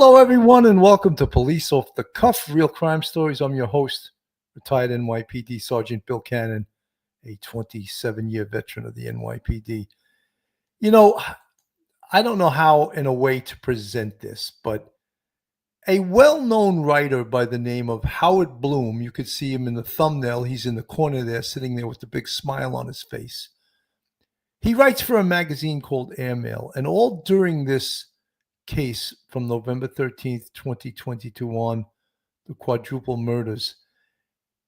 Hello, everyone, and welcome to Police Off the Cuff, Real Crime Stories. I'm your host, retired NYPD Sergeant Bill Cannon, a 27-year veteran of the NYPD. You know, I don't know how, in a way, to present this, but a well-known writer by the name of Howard Bloom, you could see him in the thumbnail. He's in the corner there, sitting there with the big smile on his face. He writes for a magazine called Airmail, and all during this case from November 13th, 2022 on, the quadruple murders,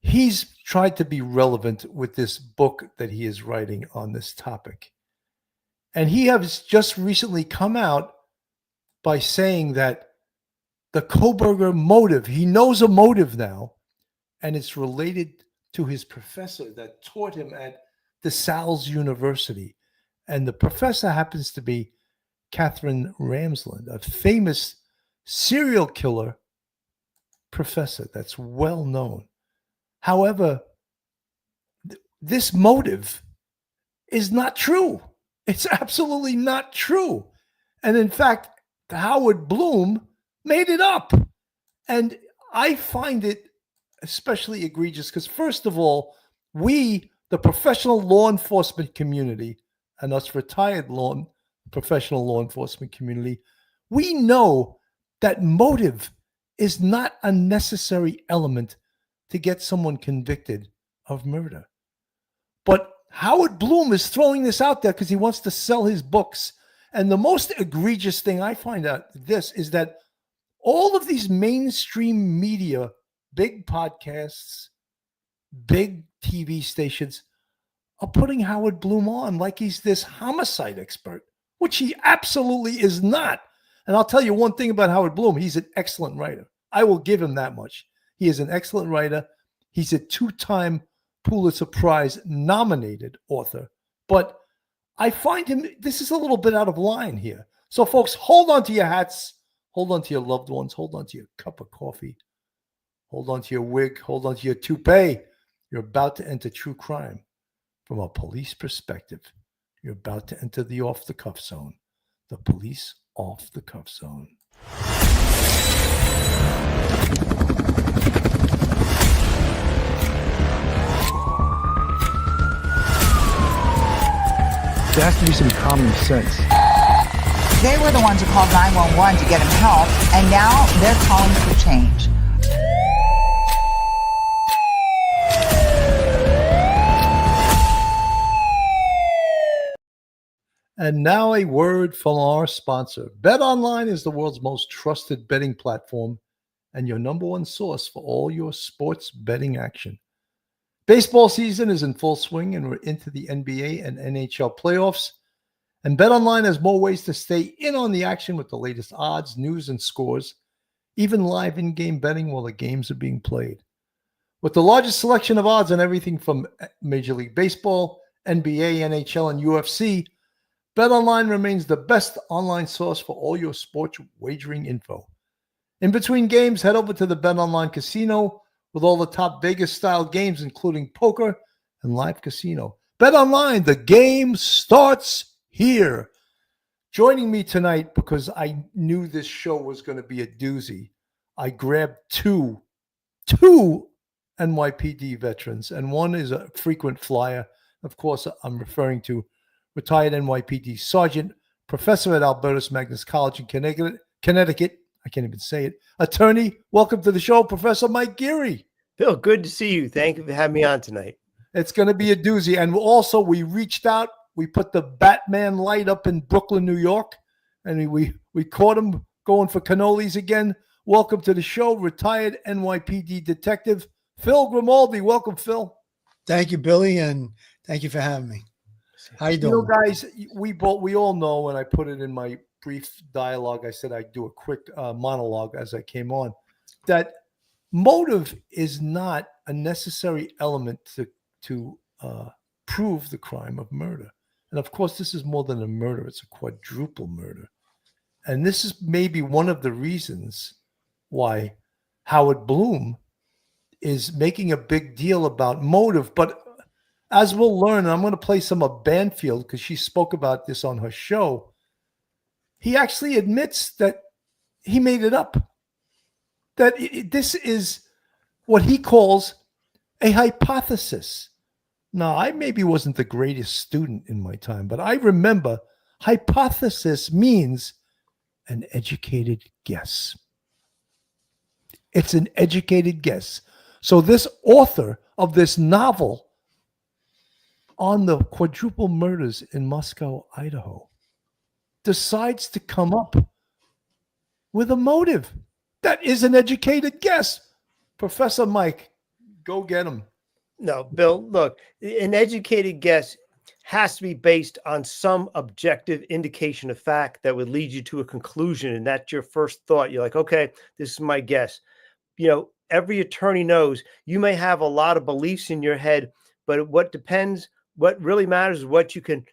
he's tried to be relevant with this book that he is writing on this topic. And he has just recently come out by saying that the Kohberger motive, he knows a motive now, and it's related to his professor that taught him at DeSalles University. And the professor happens to be Catherine Ramsland, a famous serial killer professor that's well known. However, this motive is not true. It's absolutely not true. And in fact, Howard Bloom made it up. And I find it especially egregious because, first of all, we, the professional law enforcement community, and us retired professional law enforcement community, we know that motive is not a necessary element to get someone convicted of murder. But Howard Bloom is throwing this out there because he wants to sell his books. And the most egregious thing I find out this is that all of these mainstream media, big podcasts, big TV stations, are putting Howard Bloom on like he's this homicide expert, which he absolutely is not. And I'll tell you one thing about Howard Bloom. He's an excellent writer. I will give him that much. He is an excellent writer. He's a 2-time Pulitzer Prize nominated author. But I find him, this is a little bit out of line here. So folks, hold on to your hats. Hold on to your loved ones. Hold on to your cup of coffee. Hold on to your wig. Hold on to your toupee. You're about to enter true crime from a police perspective. You're about to enter the off-the-cuff zone, the police off-the-cuff zone. There has to be some common sense. They were the ones who called 911 to get him help, and now they're calling for change. And now a word from our sponsor. BetOnline is the world's most trusted betting platform and your number one source for all your sports betting action. Baseball season is in full swing and we're into the NBA and NHL playoffs. And BetOnline has more ways to stay in on the action with the latest odds, news, and scores, even live in-game betting while the games are being played. With the largest selection of odds on everything from Major League Baseball, NBA, NHL, and UFC, BetOnline remains the best online source for all your sports wagering info. In between games, head over to the BetOnline Casino with all the top Vegas-style games, including poker and live casino. BetOnline, the game starts here. Joining me tonight, because I knew this show was going to be a doozy, I grabbed two NYPD veterans, and one is a frequent flyer. Of course, I'm referring to retired NYPD Sergeant, professor at Albertus Magnus College in Connecticut. I can't even say it. Attorney, welcome to the show, Professor Mike Geary. Bill, good to see you. Thank you for having me on tonight. It's going to be a doozy. And also, we reached out. We put the Batman light up in Brooklyn, New York, and we caught him going for cannolis again. Welcome to the show, retired NYPD detective, Phil Grimaldi. Welcome, Phil. Thank you, Billy, and thank you for having me. How you doing? You know, guys, we all know, and I put it in my brief dialogue, I said I'd do a quick monologue as I came on, that motive is not a necessary element to prove the crime of murder. And of course, this is more than a murder. It's a quadruple murder. And this is maybe one of the reasons why Howard Bloom is making a big deal about motive. But as we'll learn, and I'm going to play some of Banfield because she spoke about this on her show, he actually admits that he made it up. That this is what he calls a hypothesis. Now, I maybe wasn't the greatest student in my time, but I remember hypothesis means an educated guess. It's an educated guess. So this author of this novel on the quadruple murders in Moscow, Idaho, decides to come up with a motive that is an educated guess. Professor Mike, go get him. No, Bill, look, an educated guess has to be based on some objective indication of fact that would lead you to a conclusion. And that's your first thought. You're like, okay, this is my guess. You know, every attorney knows you may have a lot of beliefs in your head, but what really matters is what you can,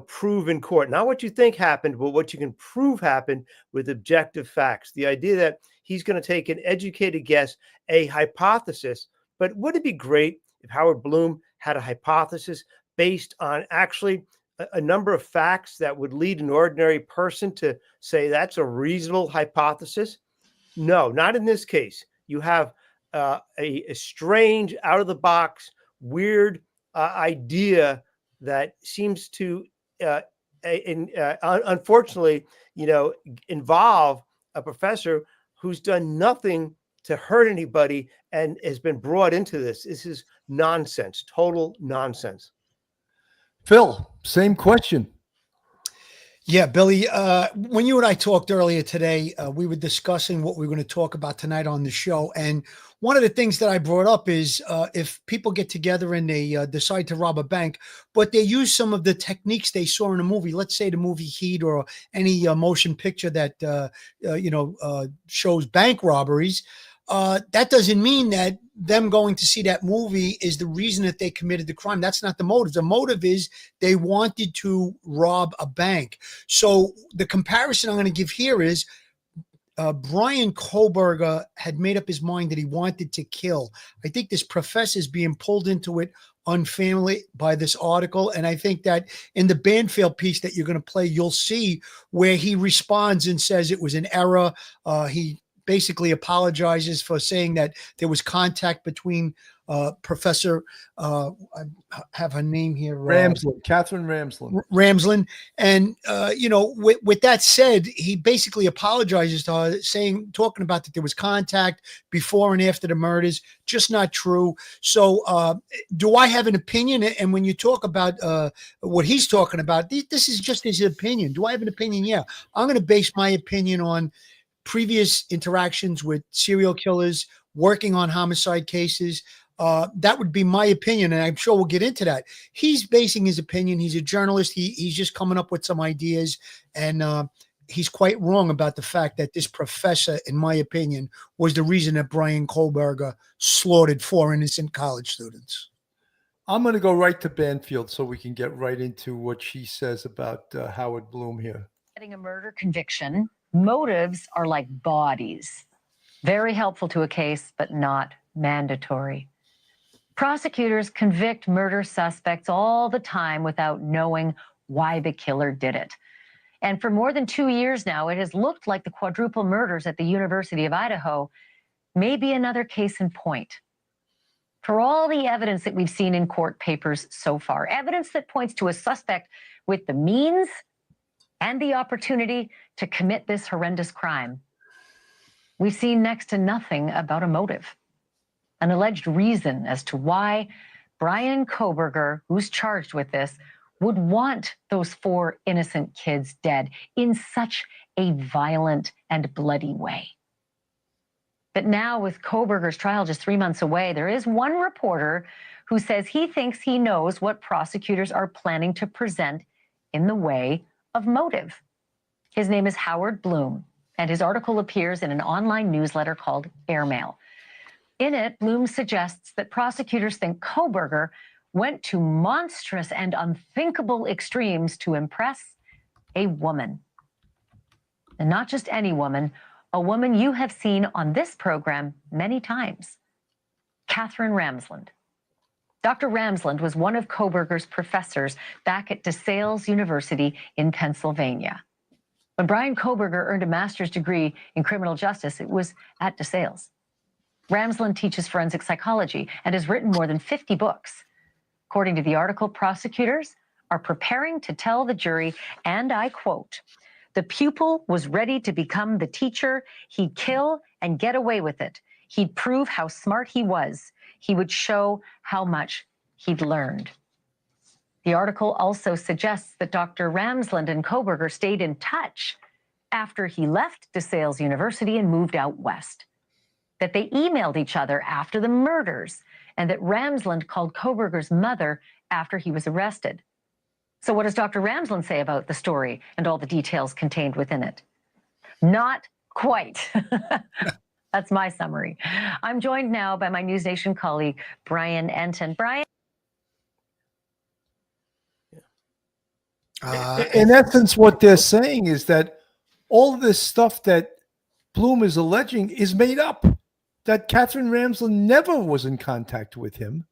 prove in court. Not what you think happened, but what you can prove happened with objective facts. The idea that he's going to take an educated guess, a hypothesis, but would it be great if Howard Bloom had a hypothesis based on actually a number of facts that would lead an ordinary person to say that's a reasonable hypothesis? No, not in this case. You have a strange, out of the box, weird idea that seems to, unfortunately, involve a professor who's done nothing to hurt anybody and has been brought into this. This is nonsense, total nonsense. Phil, same question. Yeah, Billy, when you and I talked earlier today, we were discussing what we were going to talk about tonight on the show. And one of the things that I brought up is if people get together and they decide to rob a bank, but they use some of the techniques they saw in a movie, let's say the movie Heat or any motion picture that, shows bank robberies, that doesn't mean that them going to see that movie is the reason that they committed the crime. That's not the motive. The motive is they wanted to rob a bank. So the comparison I'm going to give here is Bryan Kohberger had made up his mind that he wanted to kill. I think this professor is being pulled into it unfairly by this article. And I think that in the Banfield piece that you're going to play, you'll see where he responds and says it was an error. He basically apologizes for saying that there was contact between Professor, I have her name here. Ramsland, Catherine Ramsland. Ramsland. And, with that said, he basically apologizes to her talking about that there was contact before and after the murders, just not true. So do I have an opinion? And when you talk about what he's talking about, this is just his opinion. Do I have an opinion? Yeah. I'm going to base my opinion on previous interactions with serial killers, working on homicide cases. That would be my opinion, and I'm sure we'll get into that. He's basing his opinion. He's a journalist. He's just coming up with some ideas, and he's quite wrong about the fact that this professor, in my opinion, was the reason that Bryan Kohberger slaughtered 4 innocent college students. I'm going to go right to Banfield so we can get right into what she says about Howard Bloom here. Getting a murder conviction, motives are like bodies. Very helpful to a case, but not mandatory. Prosecutors convict murder suspects all the time without knowing why the killer did it. And for more than 2 years now, it has looked like the quadruple murders at the University of Idaho may be another case in point. For all the evidence that we've seen in court papers so far, evidence that points to a suspect with the means and the opportunity to commit this horrendous crime, we've seen next to nothing about a motive, an alleged reason as to why Bryan Kohberger, who's charged with this, would want those 4 innocent kids dead in such a violent and bloody way. But now, with Kohberger's trial just 3 months away, there is one reporter who says he thinks he knows what prosecutors are planning to present in the way of motive. His name is Howard Bloom, and his article appears in an online newsletter called Airmail. In it, Bloom suggests that prosecutors think Kohberger went to monstrous and unthinkable extremes to impress a woman. And not just any woman, a woman you have seen on this program many times, Catherine Ramsland. Dr. Ramsland was one of Kohberger's professors back at DeSales University in Pennsylvania. When Bryan Kohberger earned a master's degree in criminal justice, it was at DeSales. Ramsland teaches forensic psychology and has written more than 50 books. According to the article, prosecutors are preparing to tell the jury, and I quote, "The pupil was ready to become the teacher. He'd kill and get away with it. He'd prove how smart he was. He would show how much he'd learned." The article also suggests that Dr. Ramsland and Kohberger stayed in touch after he left DeSales University and moved out west, that they emailed each other after the murders, and that Ramsland called Kohberger's mother after he was arrested. So what does Dr. Ramsland say about the story and all the details contained within it? Not quite. That's my summary. I'm joined now by my News Nation colleague, Brian Enton. Brian? In essence, what they're saying is that all of this stuff that Bloom is alleging is made up, that Catherine Ramsland never was in contact with him.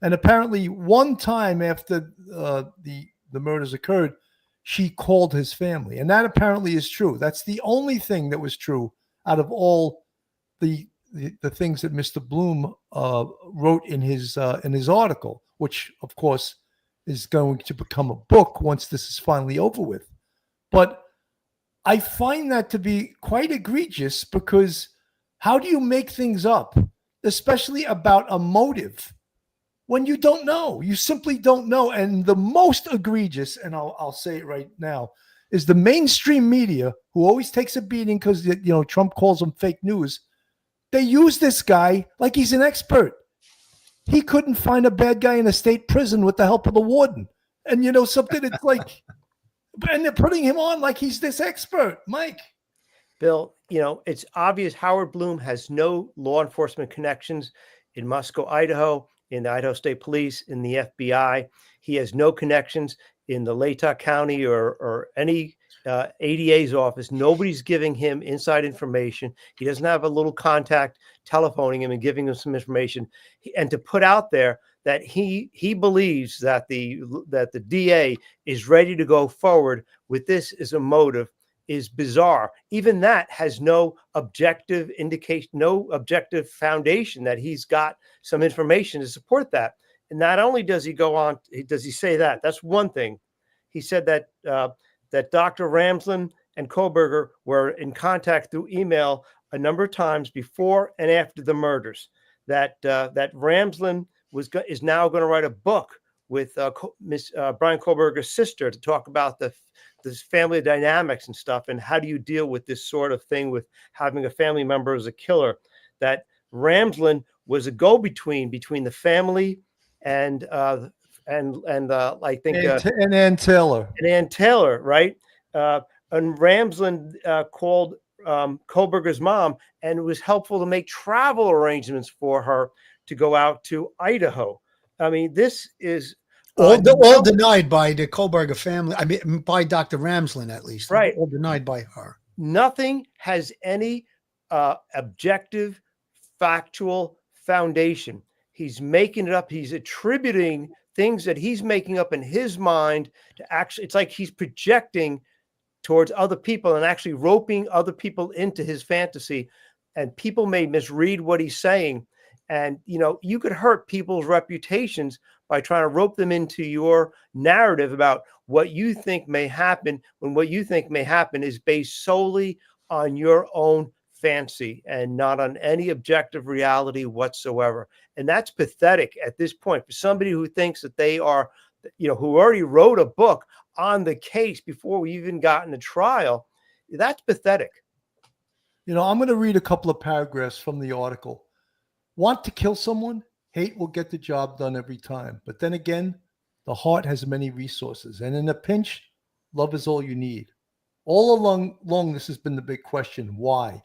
And apparently one time after the murders occurred, she called his family. And that apparently is true. That's the only thing that was true out of all the things that Mr. Bloom wrote in his article, which, of course, is going to become a book once this is finally over with. But I find that to be quite egregious, because how do you make things up, especially about a motive, when you don't know? You simply don't know. And the most egregious, and I'll say it right now, is the mainstream media, who always takes a beating because Trump calls them fake news. They use this guy like he's an expert. He couldn't find a bad guy in a state prison with the help of the warden. And something, it's like, and they're putting him on like he's this expert. Mike. Bill, it's obvious Howard Bloom has no law enforcement connections in Musco, Idaho, in the Idaho State Police, in the FBI. He has no connections in the Latah County or any ADA's office. Nobody's giving him inside information. He doesn't have a little contact telephoning him and giving him some information. And to put out there that he believes that the DA is ready to go forward with this as a motive is bizarre. Even that has no objective indication, no objective foundation that he's got some information to support that. And not only does he go on, does he say that? That's one thing. He said that that Dr. Ramsland and Kohberger were in contact through email a number of times before and after the murders. That Ramsland is now going to write a book with Bryan Kohberger's sister to talk about this family dynamics and stuff, and how do you deal with this sort of thing with having a family member as a killer. That Ramsland was a go-between between the family and I think and Ann Taylor. And Ann Taylor, right? And Ramsland called Kohberger's mom, and it was helpful to make travel arrangements for her to go out to Idaho. I mean, this is all denied by the Kohberger family. I mean, by Dr. Ramsland, at least. Right. All denied by her. Nothing has any objective, factual foundation. He's making it up. He's attributing things that he's making up in his mind to actually, it's like he's projecting towards other people and actually roping other people into his fantasy. And people may misread what he's saying. And, you could hurt people's reputations by trying to rope them into your narrative about what you think may happen, when what you think may happen is based solely on your own fancy and not on any objective reality whatsoever. And that's pathetic at this point for somebody who thinks that they are, who already wrote a book on the case before we even got into trial. That's pathetic. I'm going to read a couple of paragraphs from the article. Want to kill someone? Hate will get the job done every time. But then again, the heart has many resources. And in a pinch, love is all you need. All along, this has been the big question. Why?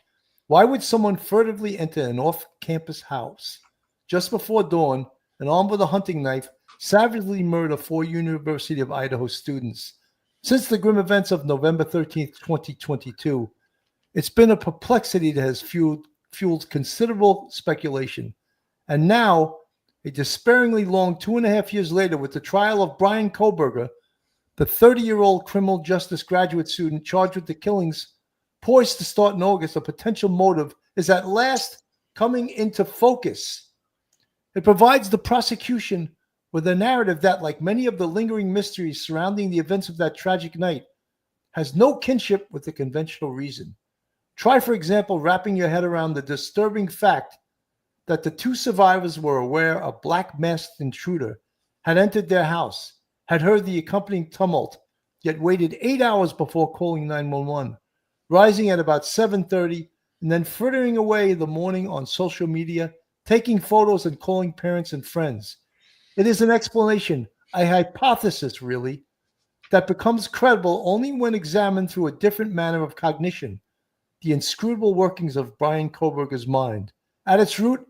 Why would someone furtively enter an off-campus house just before dawn and armed with a hunting knife, savagely murder 4 University of Idaho students? Since the grim events of November 13th, 2022, it's been a perplexity that has fueled considerable speculation. And now, a despairingly long 2.5 years later, with the trial of Bryan Kohberger, the 30-year-old criminal justice graduate student charged with the killings, poised to start in August, a potential motive is at last coming into focus. It provides the prosecution with a narrative that, like many of the lingering mysteries surrounding the events of that tragic night, has no kinship with the conventional reason. Try, for example, wrapping your head around the disturbing fact that the two survivors were aware a black masked intruder had entered their house, had heard the accompanying tumult, yet waited 8 hours before calling 911, rising at about 7:30 and then frittering away the morning on social media, taking photos and calling parents and friends. It is an explanation, a hypothesis really, that becomes credible only when examined through a different manner of cognition, the inscrutable workings of Bryan Kohberger's mind. At its root,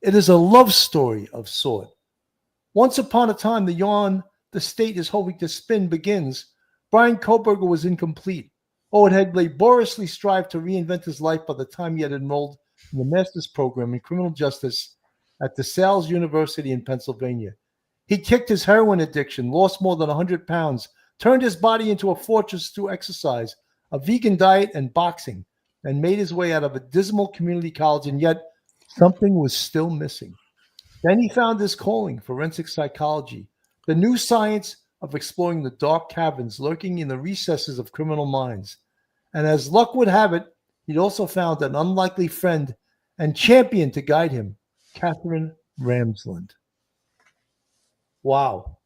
it is a love story of sort. Once upon a time, the yarn the state is hoping to spin begins. Bryan Kohberger was incomplete. It had laboriously strived to reinvent his life by the time he had enrolled in the master's program in criminal justice at DeSales University in Pennsylvania. He kicked his heroin addiction, lost more than 100 pounds, turned his body into a fortress through exercise, a vegan diet, and boxing, and made his way out of a dismal community college, and yet something was still missing. Then he found his calling, forensic psychology, the new science of exploring the dark caverns lurking in the recesses of criminal minds. And as luck would have it, he'd also found an unlikely friend and champion to guide him, Catherine Ramsland. Wow.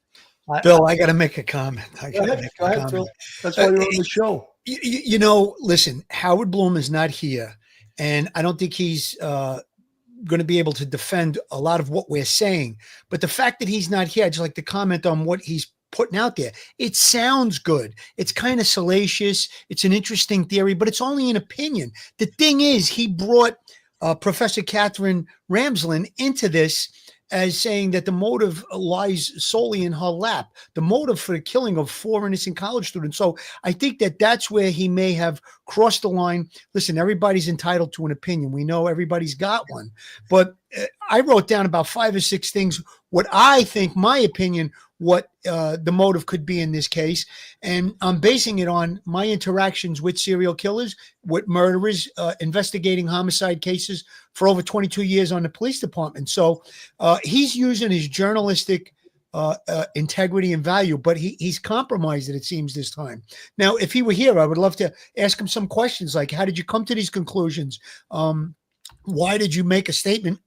Bill, I got to make a comment. Go ahead, Phil. That's why you're on the show. You know, listen, Howard Bloom is not here, and I don't think he's going to be able to defend a lot of what we're saying. But the fact that he's not here, I'd just like to comment on what he's putting out there. It sounds good. It's kind of salacious. It's an interesting theory, but it's only an opinion. The thing is, he brought Professor Catherine Ramsland into this as saying that the motive lies solely in her lap, the motive for the killing of 4 innocent college students. So I think that that's where he may have crossed the line. Listen, everybody's entitled to an opinion. We know everybody's got one, but I wrote down about 5 or 6 things, what I think, my opinion, what the motive could be in this case. And I'm basing it on my interactions with serial killers, with murderers, investigating homicide cases for over 22 years on the police department. So he's using his journalistic integrity and value, but he's compromised it, it seems, this time. Now, if he were here, I would love to ask him some questions like, how did you come to these conclusions? Why did you make a statement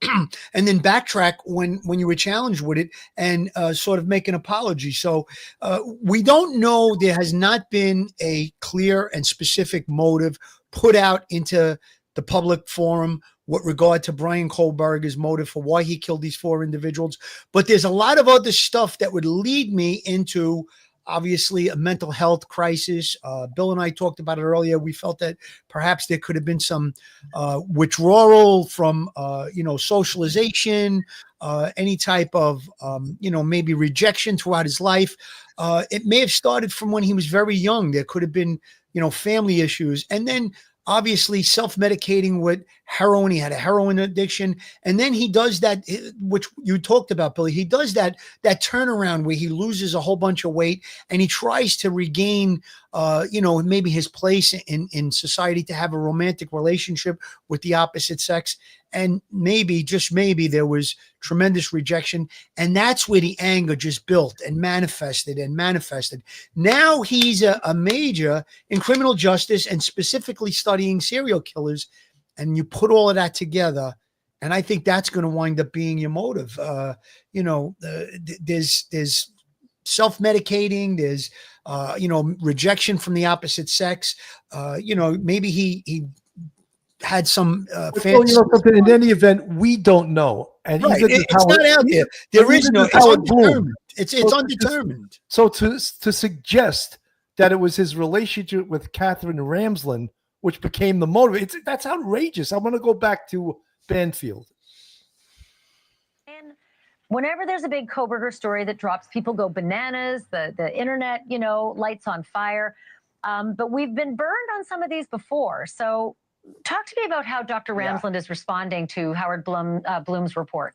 and then backtrack when you were challenged with it and sort of make an apology? So we don't know. There has not been a clear and specific motive put out into the public forum with regard to Bryan Kohberger's motive for why he killed these 4 individuals. But there's a lot of other stuff that would lead me into obviously a mental health crisis. Bill and I talked about it earlier. We felt that perhaps there could have been some withdrawal from, socialization, any type of, maybe rejection throughout his life. It may have started from when he was very young. There could have been, family issues. And then obviously self-medicating with heroin. He had a heroin addiction. And then he does that, which you talked about, Billy. He does that turnaround where he loses a whole bunch of weight and he tries to regain, maybe his place in society, to have a romantic relationship with the opposite sex. And maybe, just maybe, there was tremendous rejection. And that's where the anger just built and manifested. Now he's a major in criminal justice and specifically studying serial killers. And you put all of that together, and I think that's going to wind up being your motive. There's self-medicating, there's rejection from the opposite sex. Maybe he had some fancy. In any event, we don't know, and right. It's not out there. There is no. It's undetermined. It's undetermined. So to suggest that it was his relationship with Catherine Ramsland which became the motive, that's outrageous. I want to go back to Banfield. And whenever there's a big Kohberger story that drops, people go bananas. The internet, lights on fire. But we've been burned on some of these before. So talk to me about how Dr. Ramsland is responding to Howard Bloom's report.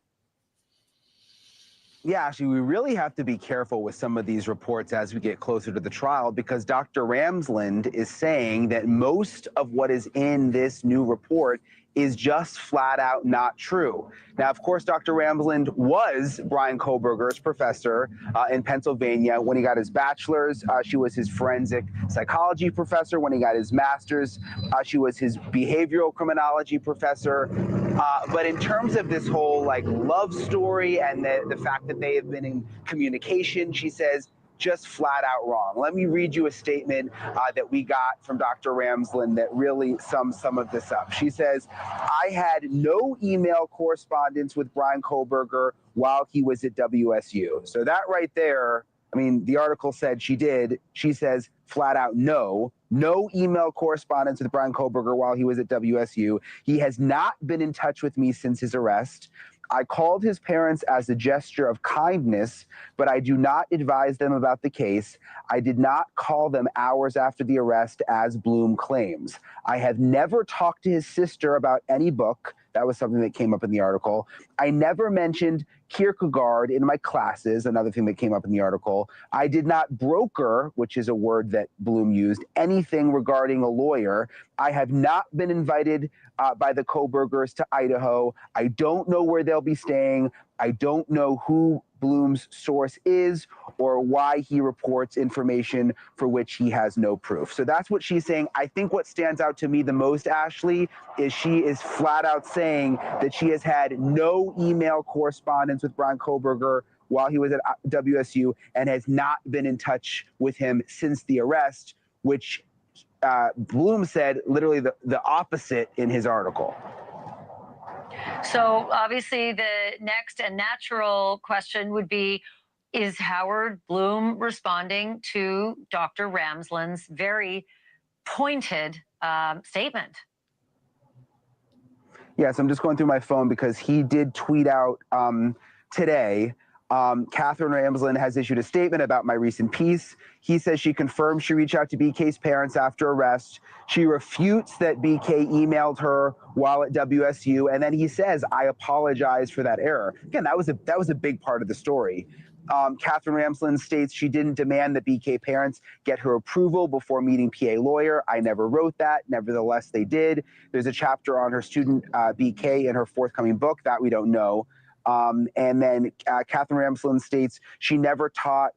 Yeah, actually, we really have to be careful with some of these reports as we get closer to the trial, because Dr. Ramsland is saying that most of what is in this new report is just flat out not true. Now, of course, Dr. Ramsland was Bryan Kohberger's professor in Pennsylvania when he got his bachelor's. She was his forensic psychology professor. When he got his master's, she was his behavioral criminology professor. But in terms of this whole like love story and the fact that they have been in communication, she says, just flat out wrong. Let me read you a statement that we got from Dr. Ramsland that really sums some of this up. She says, I had no email correspondence with Bryan Kohberger while he was at WSU. So that right there, I mean, the article said she did. She says flat out no email correspondence with Bryan Kohberger while he was at WSU. He has not been in touch with me since his arrest. I called his parents as a gesture of kindness, but I do not advise them about the case. I did not call them hours after the arrest, as Bloom claims. I have never talked to his sister about any book. That was something that came up in the article. I never mentioned Kierkegaard in my classes, another thing that came up in the article. I did not broker, which is a word that Bloom used, anything regarding a lawyer. I have not been invited by the Kohbergers to Idaho. I don't know where they'll be staying. I don't know who Bloom's source is or why he reports information for which he has no proof. So that's what she's saying. I think what stands out to me the most, Ashley, is she is flat out saying that she has had no email correspondence with Bryan Kohberger while he was at WSU and has not been in touch with him since the arrest, which Bloom said literally the opposite in his article. So obviously the next and natural question would be, is Howard Bloom responding to Dr. Ramsland's very pointed statement? Yes, I'm just going through my phone because he did tweet out today. Catherine Ramsland has issued a statement about my recent piece. He says she confirmed she reached out to BK's parents after arrest. She refutes that BK emailed her while at WSU. And then he says, I apologize for that error. Again, that was a big part of the story. Catherine Ramsland states she didn't demand that BK parents get her approval before meeting PA lawyer. I never wrote that. Nevertheless, they did. There's a chapter on her student BK in her forthcoming book that we don't know. And then Catherine Ramsland states she never taught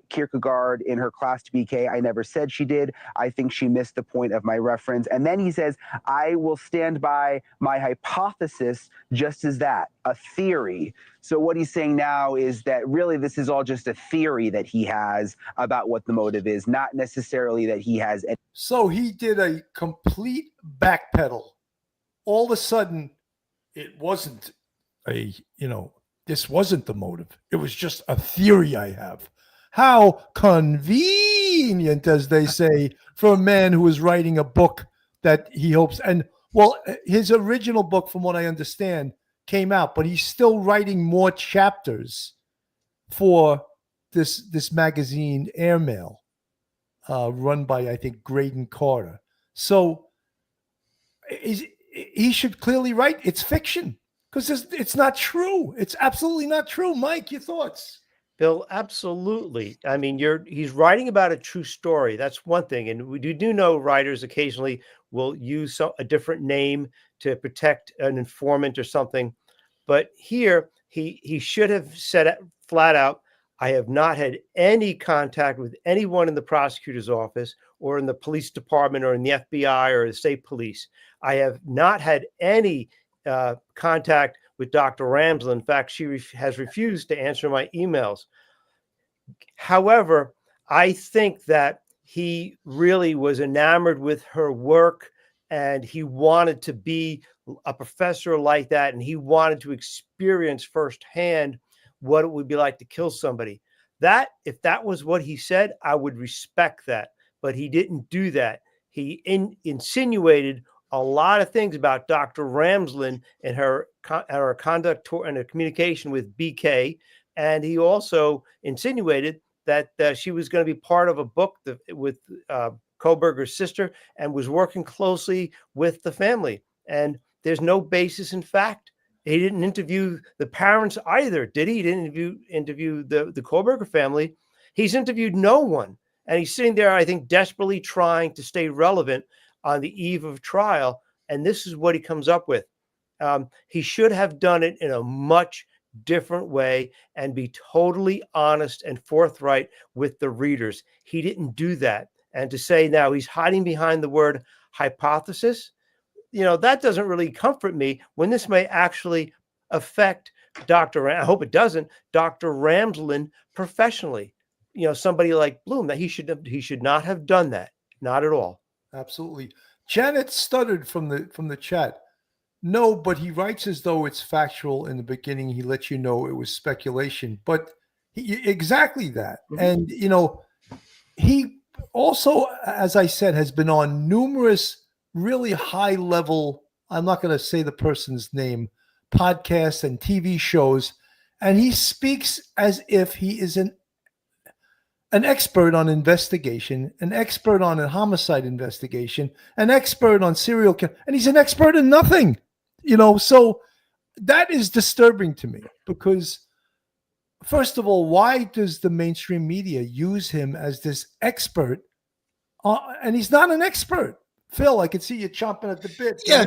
Kierkegaard in her class to BK. I never said she did. I think she missed the point of my reference. And then he says, I will stand by my hypothesis just as that, a theory. So what he's saying now is that really this is all just a theory that he has about what the motive is, not necessarily that he has. So he did a complete backpedal. All of a sudden, it wasn't this wasn't the motive. It was just a theory I have. How convenient, as they say, for a man who is writing a book that he hopes. And well, his original book, from what I understand, came out, but he's still writing more chapters for this magazine, Airmail, run by, I think, Graydon Carter. So he should clearly write. It's fiction. Because it's not true. It's absolutely not true. Mike, your thoughts? Bill, absolutely. I mean, he's writing about a true story. That's one thing. And we do know writers occasionally will use a different name to protect an informant or something. But here, he should have said it flat out, I have not had any contact with anyone in the prosecutor's office or in the police department or in the FBI or the state police. I have not had any contact with Dr. Ramsland. In fact, she has refused to answer my emails. However, I think that he really was enamored with her work and he wanted to be a professor like that. And he wanted to experience firsthand what it would be like to kill somebody. That, if that was what he said, I would respect that. But he didn't do that. He insinuated a lot of things about Dr. Ramsland and her conduct and her communication with BK. And he also insinuated that she was going to be part of a book with Kohberger's sister and was working closely with the family. And there's no basis in fact He didn't interview the parents either, did he? He didn't interview the Kohberger family. He's interviewed no one. And he's sitting there, I think, desperately trying to stay relevant on the eve of trial. And this is what he comes up with. He should have done it in a much different way and be totally honest and forthright with the readers. He didn't do that. And to say now he's hiding behind the word hypothesis, that doesn't really comfort me when this may actually affect I hope it doesn't, Dr. Ramsland professionally. Somebody like Bloom, that he should not have done that. Not at all. Absolutely. Janet stuttered from the chat. No, but he writes as though it's factual in the beginning. He lets you know it was speculation, but exactly that. And, he also, as I said, has been on numerous really high level, I'm not going to say the person's name, podcasts and TV shows. And he speaks as if he is an expert on investigation, an expert on a homicide investigation, an expert on serial killer, and he's an expert in nothing. So that is disturbing to me because, first of all, why does the mainstream media use him as this expert? And he's not an expert. Phil, I can see you chomping at the bit. Yeah, I'm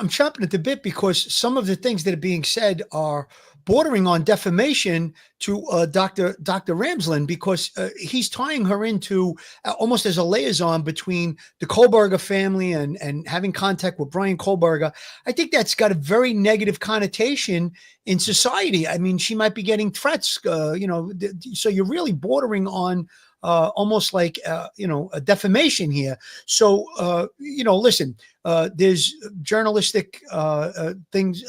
chomping at the bit because some of the things that are being said are bordering on defamation to Dr. Ramsland, because he's tying her into almost as a liaison between the Kohberger family and having contact with Bryan Kohberger. I think that's got a very negative connotation in society. I mean, she might be getting threats, so you're really bordering on almost like, a defamation here. So, listen, there's journalistic things,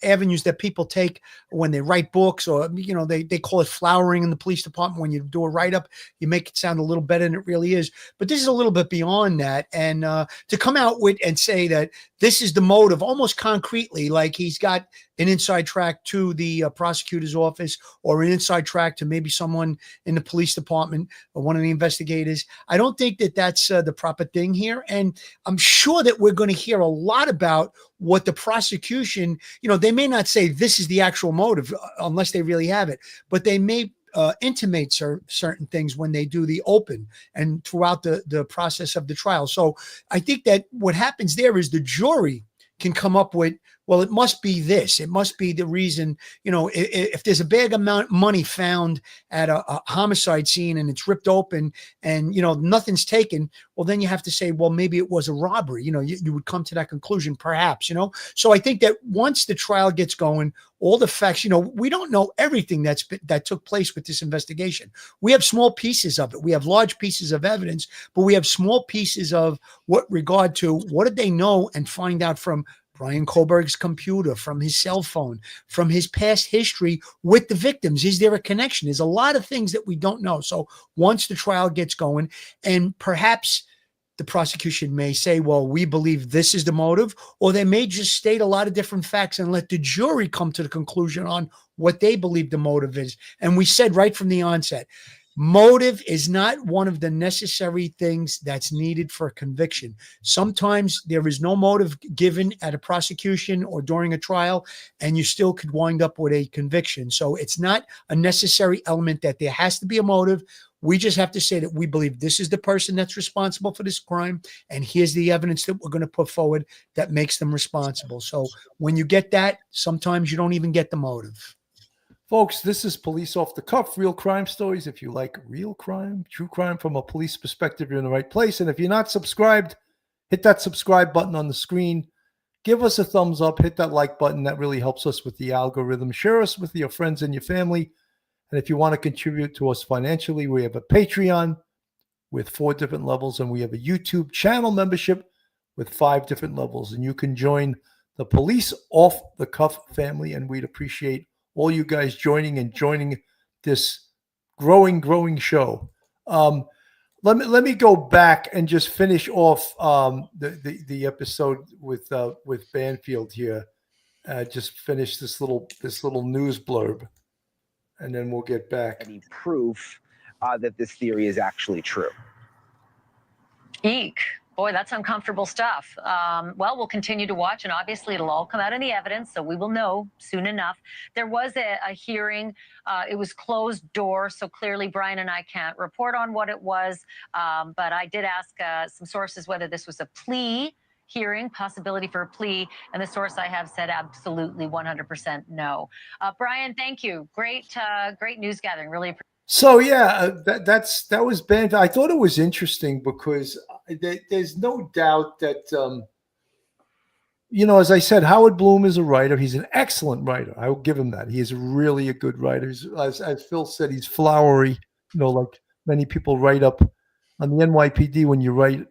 avenues that people take when they write books, or, they call it flowering in the police department. When you do a write-up, you make it sound a little better than it really is. But this is a little bit beyond that. And to come out with and say that this is the motive almost concretely, like he's got an inside track to the prosecutor's office, or an inside track to maybe someone in the police department or one of the investigators. I don't think that that's the proper thing here. And I'm sure that we're going to hear a lot about what the prosecution, they may not say this is the actual motive unless they really have it, but they may intimate certain things when they do the open and throughout the process of the trial. So I think that what happens there is the jury can come up with, well, it must be this. It must be the reason, if there's a bag of money found at a homicide scene and it's ripped open and, nothing's taken, well, then you have to say, well, maybe it was a robbery. You would come to that conclusion, perhaps, So I think that once the trial gets going, all the facts, we don't know everything that took place with this investigation. We have small pieces of it. We have large pieces of evidence, but we have small pieces of what did they know and find out from Bryan Kohberger's computer, from his cell phone, from his past history with the victims. Is there a connection? There's a lot of things that we don't know. So once the trial gets going, and perhaps the prosecution may say, well, we believe this is the motive, or they may just state a lot of different facts and let the jury come to the conclusion on what they believe the motive is. And we said right from the onset, motive is not one of the necessary things that's needed for a conviction. Sometimes there is no motive given at a prosecution or during a trial, and you still could wind up with a conviction. So it's not a necessary element that there has to be a motive. We just have to say that we believe this is the person that's responsible for this crime, and here's the evidence that we're going to put forward that makes them responsible. So when you get that, sometimes you don't even get the motive. Folks, this is Police Off the Cuff, real crime stories. If you like real crime, true crime from a police perspective, you're in the right place. And if you're not subscribed, hit that subscribe button on the screen. Give us a thumbs up. Hit that like button. That really helps us with the algorithm. Share us with your friends and your family. And if you want to contribute to us financially, we have a Patreon with 4 different levels, and we have a YouTube channel membership with 5 different levels. And you can join the Police Off the Cuff family, and we'd appreciate all you guys joining this growing show. Let me go back and just finish off the episode with Banfield here. Just finish this little news blurb, and then we'll get back. Any proof that this theory is actually true? Eek. Boy, that's uncomfortable stuff. Well, we'll continue to watch, and obviously it'll all come out in the evidence, so we will know soon enough. There was a hearing. It was closed door, so clearly Brian and I can't report on what it was, but I did ask some sources whether this was a plea hearing, possibility for a plea, and the source I have said absolutely 100% no. Brian, thank you. Great news gathering. Really appreciate it. So yeah, that was banned. I thought it was interesting because there's no doubt that as I said, Howard Bloom is a writer. He's an excellent writer. I will give him that. He is really a good writer. As Phil said, he's flowery. Like many people write up on the NYPD. When you write,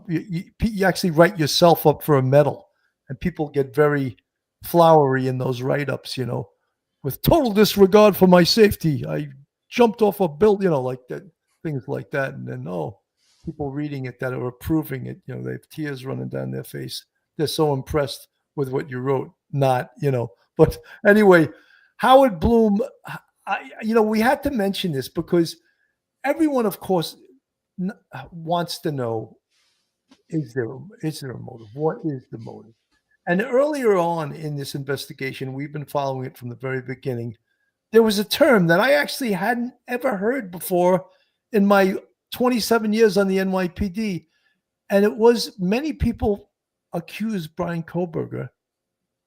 you actually write yourself up for a medal, and people get very flowery in those write-ups. With total disregard for my safety, I jumped off a building, like that, things like that. And then, people reading it that are approving it, they have tears running down their face. They're so impressed with what you wrote, but anyway, Howard Bloom, we had to mention this because everyone, of course, wants to know, is there a motive? What is the motive? And earlier on in this investigation, we've been following it from the very beginning. There was a term that I actually hadn't ever heard before in my 27 years on the NYPD. And it was, many people accused Bryan Kohberger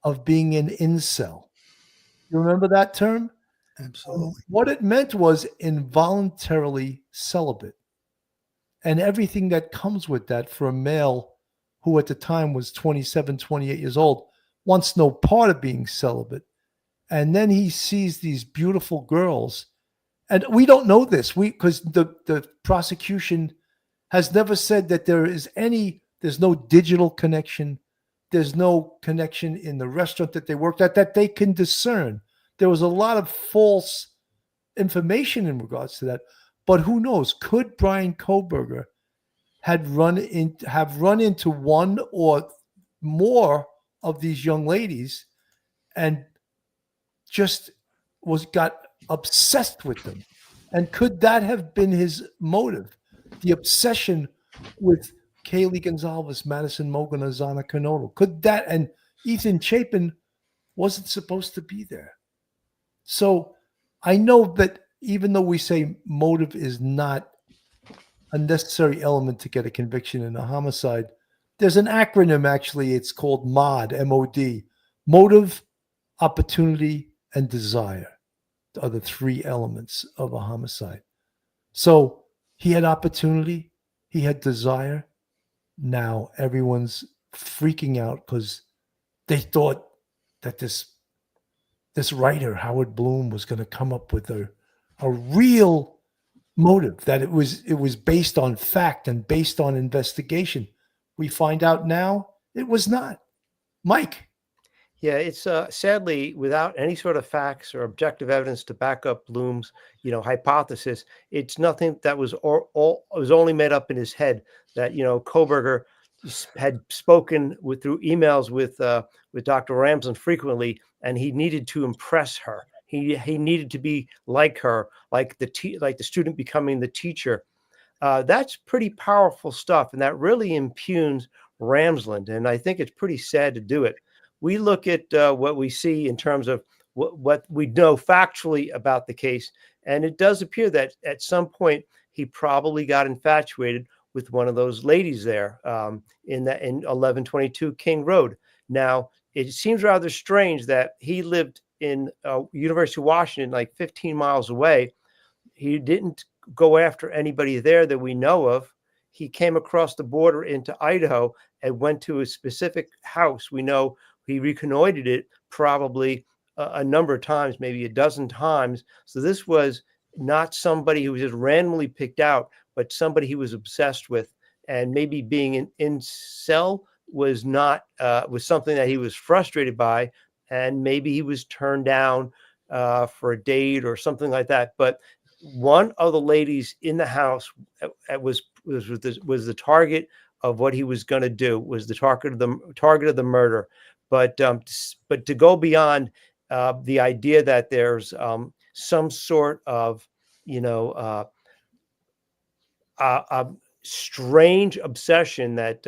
of being an incel. You remember that term? Absolutely. What it meant was involuntarily celibate. And everything that comes with that for a male who at the time was 27, 28 years old, wants no part of being celibate. And then he sees these beautiful girls, and we don't know this, because the prosecution has never said that there's no digital connection, there's no connection in the restaurant that they worked at that they can discern. There was a lot of false information in regards to that, but who knows? Could Bryan Kohberger have run into one or more of these young ladies and just got obsessed with them? And could that have been his motive? The obsession with Kaylee Gonzalez, Madison Mogan, Azana Kanoto. Could that, and Ethan Chapin wasn't supposed to be there. So I know that even though we say motive is not a necessary element to get a conviction in a homicide, there's an acronym, actually. It's called MOD, M-O-D. Motive, opportunity, and desire are the three elements of a homicide. So he had opportunity, he had desire. Now everyone's freaking out because they thought that this writer, Howard Bloom, was going to come up with a real motive, that it was based on fact and based on investigation. We find out now it was not. Mike. Yeah, it's sadly, without any sort of facts or objective evidence to back up Bloom's, hypothesis, it's nothing that was only made up in his head. That Kohberger had spoken through emails with Dr. Ramsland frequently, and he needed to impress her. He needed to be like her, like the student becoming the teacher. That's pretty powerful stuff, and that really impugns Ramsland. And I think it's pretty sad to do it. We look at what we see in terms of what we know factually about the case, and it does appear that at some point he probably got infatuated with one of those ladies there in 1122 King Road. Now, it seems rather strange that he lived in University of Washington, like 15 miles away. He didn't go after anybody there that we know of. He came across the border into Idaho and went to a specific house. We know he reconnoitered it probably a number of times, maybe a dozen times. So this was not somebody who was just randomly picked out, but somebody he was obsessed with. And maybe being in cell was something that he was frustrated by, and maybe he was turned down for a date or something like that. But one of the ladies in the house was the target of what he was going to do, was the target of the murder. But to go beyond the idea that there's some sort of strange obsession that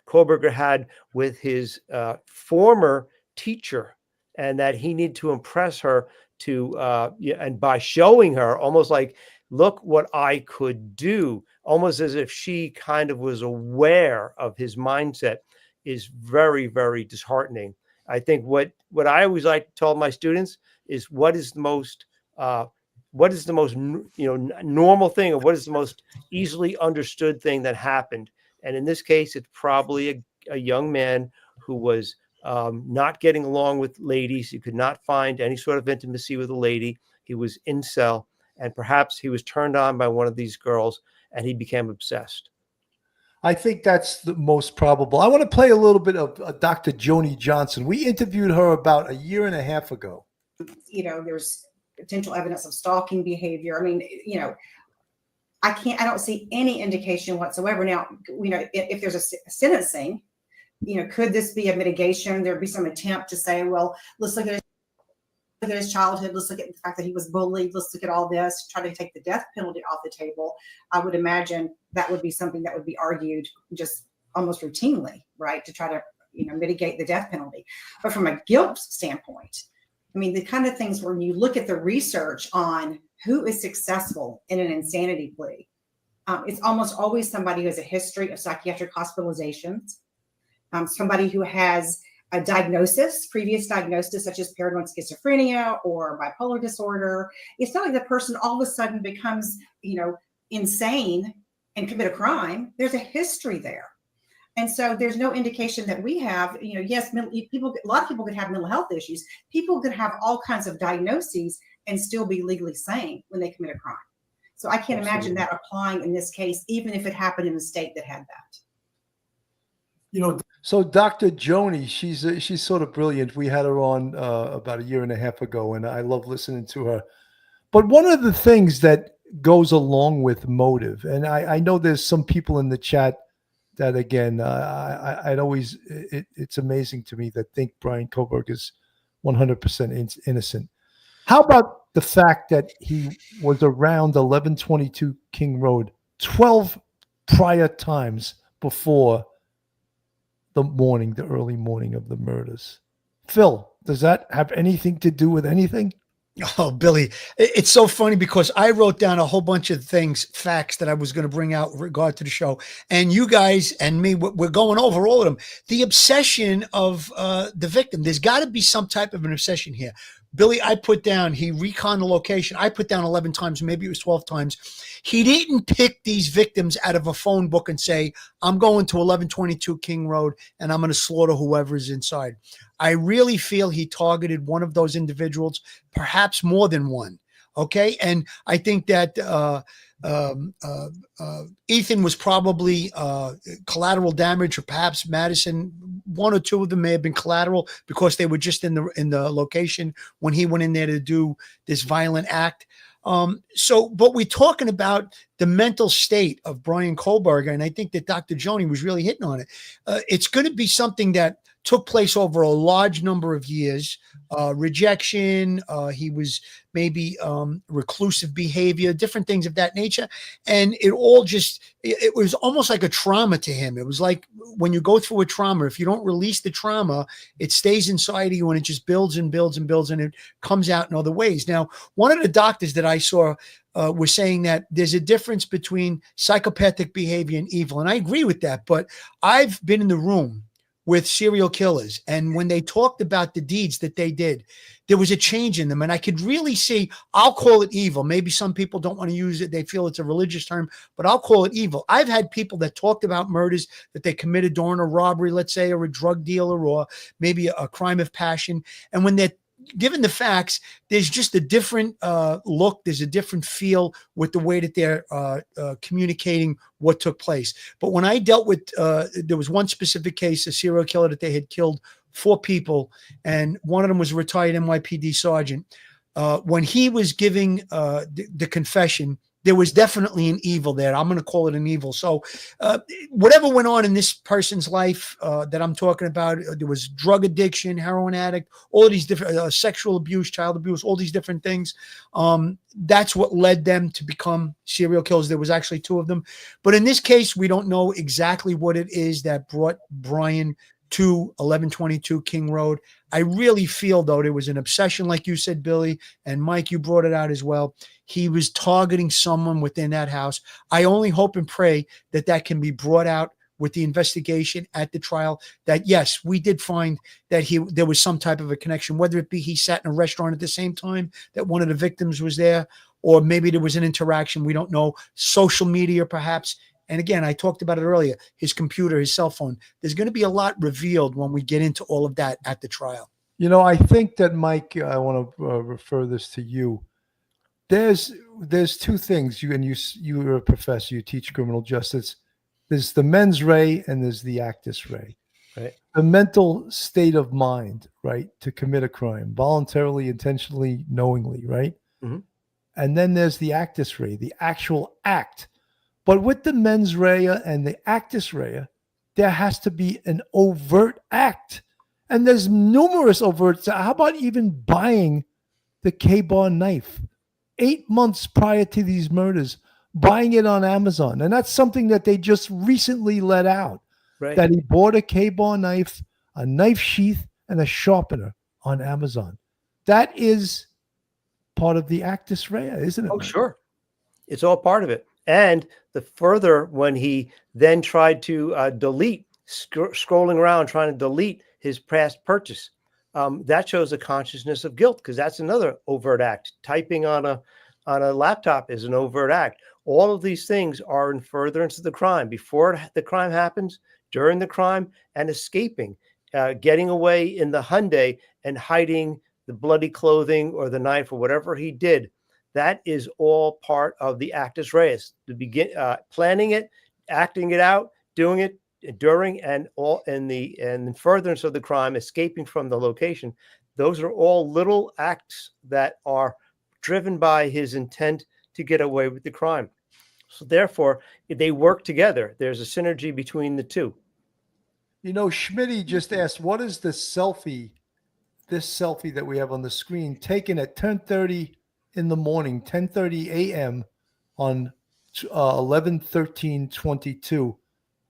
Kohberger had with his former teacher, and that he needed to impress her and by showing her, almost like, look what I could do, almost as if she kind of was aware of his mindset, is very, very disheartening. I think what I always like to tell my students is what is the most normal thing, or what is the most easily understood thing that happened. And in this case, it's probably a young man who was not getting along with ladies. He could not find any sort of intimacy with a lady. He was incel, and perhaps he was turned on by one of these girls and he became obsessed. I think that's the most probable. I want to play a little bit of Dr. Joni Johnson. We interviewed her about a year and a half ago. There's potential evidence of stalking behavior. I mean, I don't see any indication whatsoever. Now, if there's a sentencing, could this be a mitigation? There'd be some attempt to say, well, let's look at his childhood. Let's look at the fact that he was bullied. Let's look at all this, try to take the death penalty off the table. I would imagine that would be something that would be argued just almost routinely, right? To try to, mitigate the death penalty. But from a guilt standpoint, I mean, the kind of things when you look at the research on who is successful in an insanity plea, it's almost always somebody who has a history of psychiatric hospitalizations, somebody who has a previous diagnosis, such as paranoid schizophrenia or bipolar disorder. It's not like the person all of a sudden becomes, insane and commit a crime. There's a history there. And so there's no indication that we have, yes, a lot of people could have mental health issues. People could have all kinds of diagnoses and still be legally sane when they commit a crime. So I can't imagine that applying in this case, even if it happened in a state that had that. So Dr. Joni, she's sort of brilliant. We had her on about a year and a half ago, and I love listening to her. But one of the things that goes along with motive, and I know there's some people in the chat that, again, it's amazing to me that think Bryan Kohberger is 100% innocent. How about the fact that he was around 1122 King Road 12 prior times before the early morning of the murders? Phil, does that have anything to do with anything? Oh, Billy, it's so funny because I wrote down a whole bunch of facts that I was going to bring out with regard to the show. And you guys and me, we're going over all of them. The obsession of the victim, there's got to be some type of an obsession here. Billy, I put down, he reconned the location. I put down 11 times, maybe it was 12 times. He didn't pick these victims out of a phone book and say, I'm going to 1122 King Road and I'm going to slaughter whoever's inside. I really feel he targeted one of those individuals, perhaps more than one. Okay. And I think that Ethan was probably collateral damage, or perhaps Madison. One or two of them may have been collateral because they were just in the location when he went in there to do this violent act. But we're talking about the mental state of Bryan Kohberger, and I think that Dr. Joni was really hitting on it. It's going to be something that took place over a large number of years. Rejection, he was maybe reclusive behavior, different things of that nature. And it all it was almost like a trauma to him. It was like when you go through a trauma, if you don't release the trauma, it stays inside of you and it just builds and builds and builds and it comes out in other ways. Now, one of the doctors that I saw was saying that there's a difference between psychopathic behavior and evil. And I agree with that, but I've been in the room with serial killers, and when they talked about the deeds that they did, there was a change in them. And I could really see, I'll call it evil. Maybe some people don't want to use it. They feel it's a religious term, but I'll call it evil. I've had people that talked about murders that they committed during a robbery, let's say, or a drug dealer, or maybe a crime of passion. And when they're given the facts, there's just a different look. There's a different feel with the way that they're communicating what took place. But when I dealt with, there was one specific case, a serial killer that they had killed 4 people, and one of them was a retired NYPD sergeant. When he was giving the confession, there was definitely an evil there. I'm going to call it an evil. So whatever went on in this person's life that I'm talking about, there was drug addiction, heroin addict, all of these different sexual abuse, child abuse, all these different things. That's what led them to become serial killers. There was actually 2 of them. But in this case, we don't know exactly what it is that brought Bryan to 1122 King Road. I really feel, though, there was an obsession, like you said, Billy, and Mike, you brought it out as well. He was targeting someone within that house. I only hope and pray that that can be brought out with the investigation at the trial, that yes, we did find that there was some type of a connection, whether it be he sat in a restaurant at the same time that one of the victims was there, or maybe there was an interaction. We don't know. Social media, perhaps. And again, I talked about it earlier, his computer, his cell phone. There's going to be a lot revealed when we get into all of that at the trial. You know, I think that, Mike, I want to refer this to you. There's 2 things. You're a professor. You teach criminal justice. There's the mens rea and there's the actus rea. Right. The mental state of mind, right, to commit a crime, voluntarily, intentionally, knowingly, right? Mm-hmm. And then there's the actus rea, the actual act. But with the mens rea and the actus rea, there has to be an overt act. And there's numerous overt. How about even buying the K-bar knife 8 months prior to these murders, buying it on Amazon? And that's something that they just recently let out, Right. that he bought a K-bar knife, a knife sheath, and a sharpener on Amazon. That is part of the actus rea, isn't it? Oh, sure. It's all part of it. And the further, when he then tried to delete, scrolling around trying to delete his past purchase, that shows a consciousness of guilt, because that's another overt act. Typing on a laptop is an overt act. All of these things are in furtherance of the crime, before the crime happens, during the crime, and escaping, getting away in the Hyundai and hiding the bloody clothing or the knife or whatever he did. That is all part of the actus reus. To begin planning it, acting it out, doing it during, and all in furtherance of the crime, escaping from the location. Those are all little acts that are driven by his intent to get away with the crime. So therefore, they work together. There's a synergy between the 2. You know, Schmitty just asked, what is the selfie, this selfie that we have on the screen, taken at 10:30 in the morning, 10:30 a.m. on 11/13/22.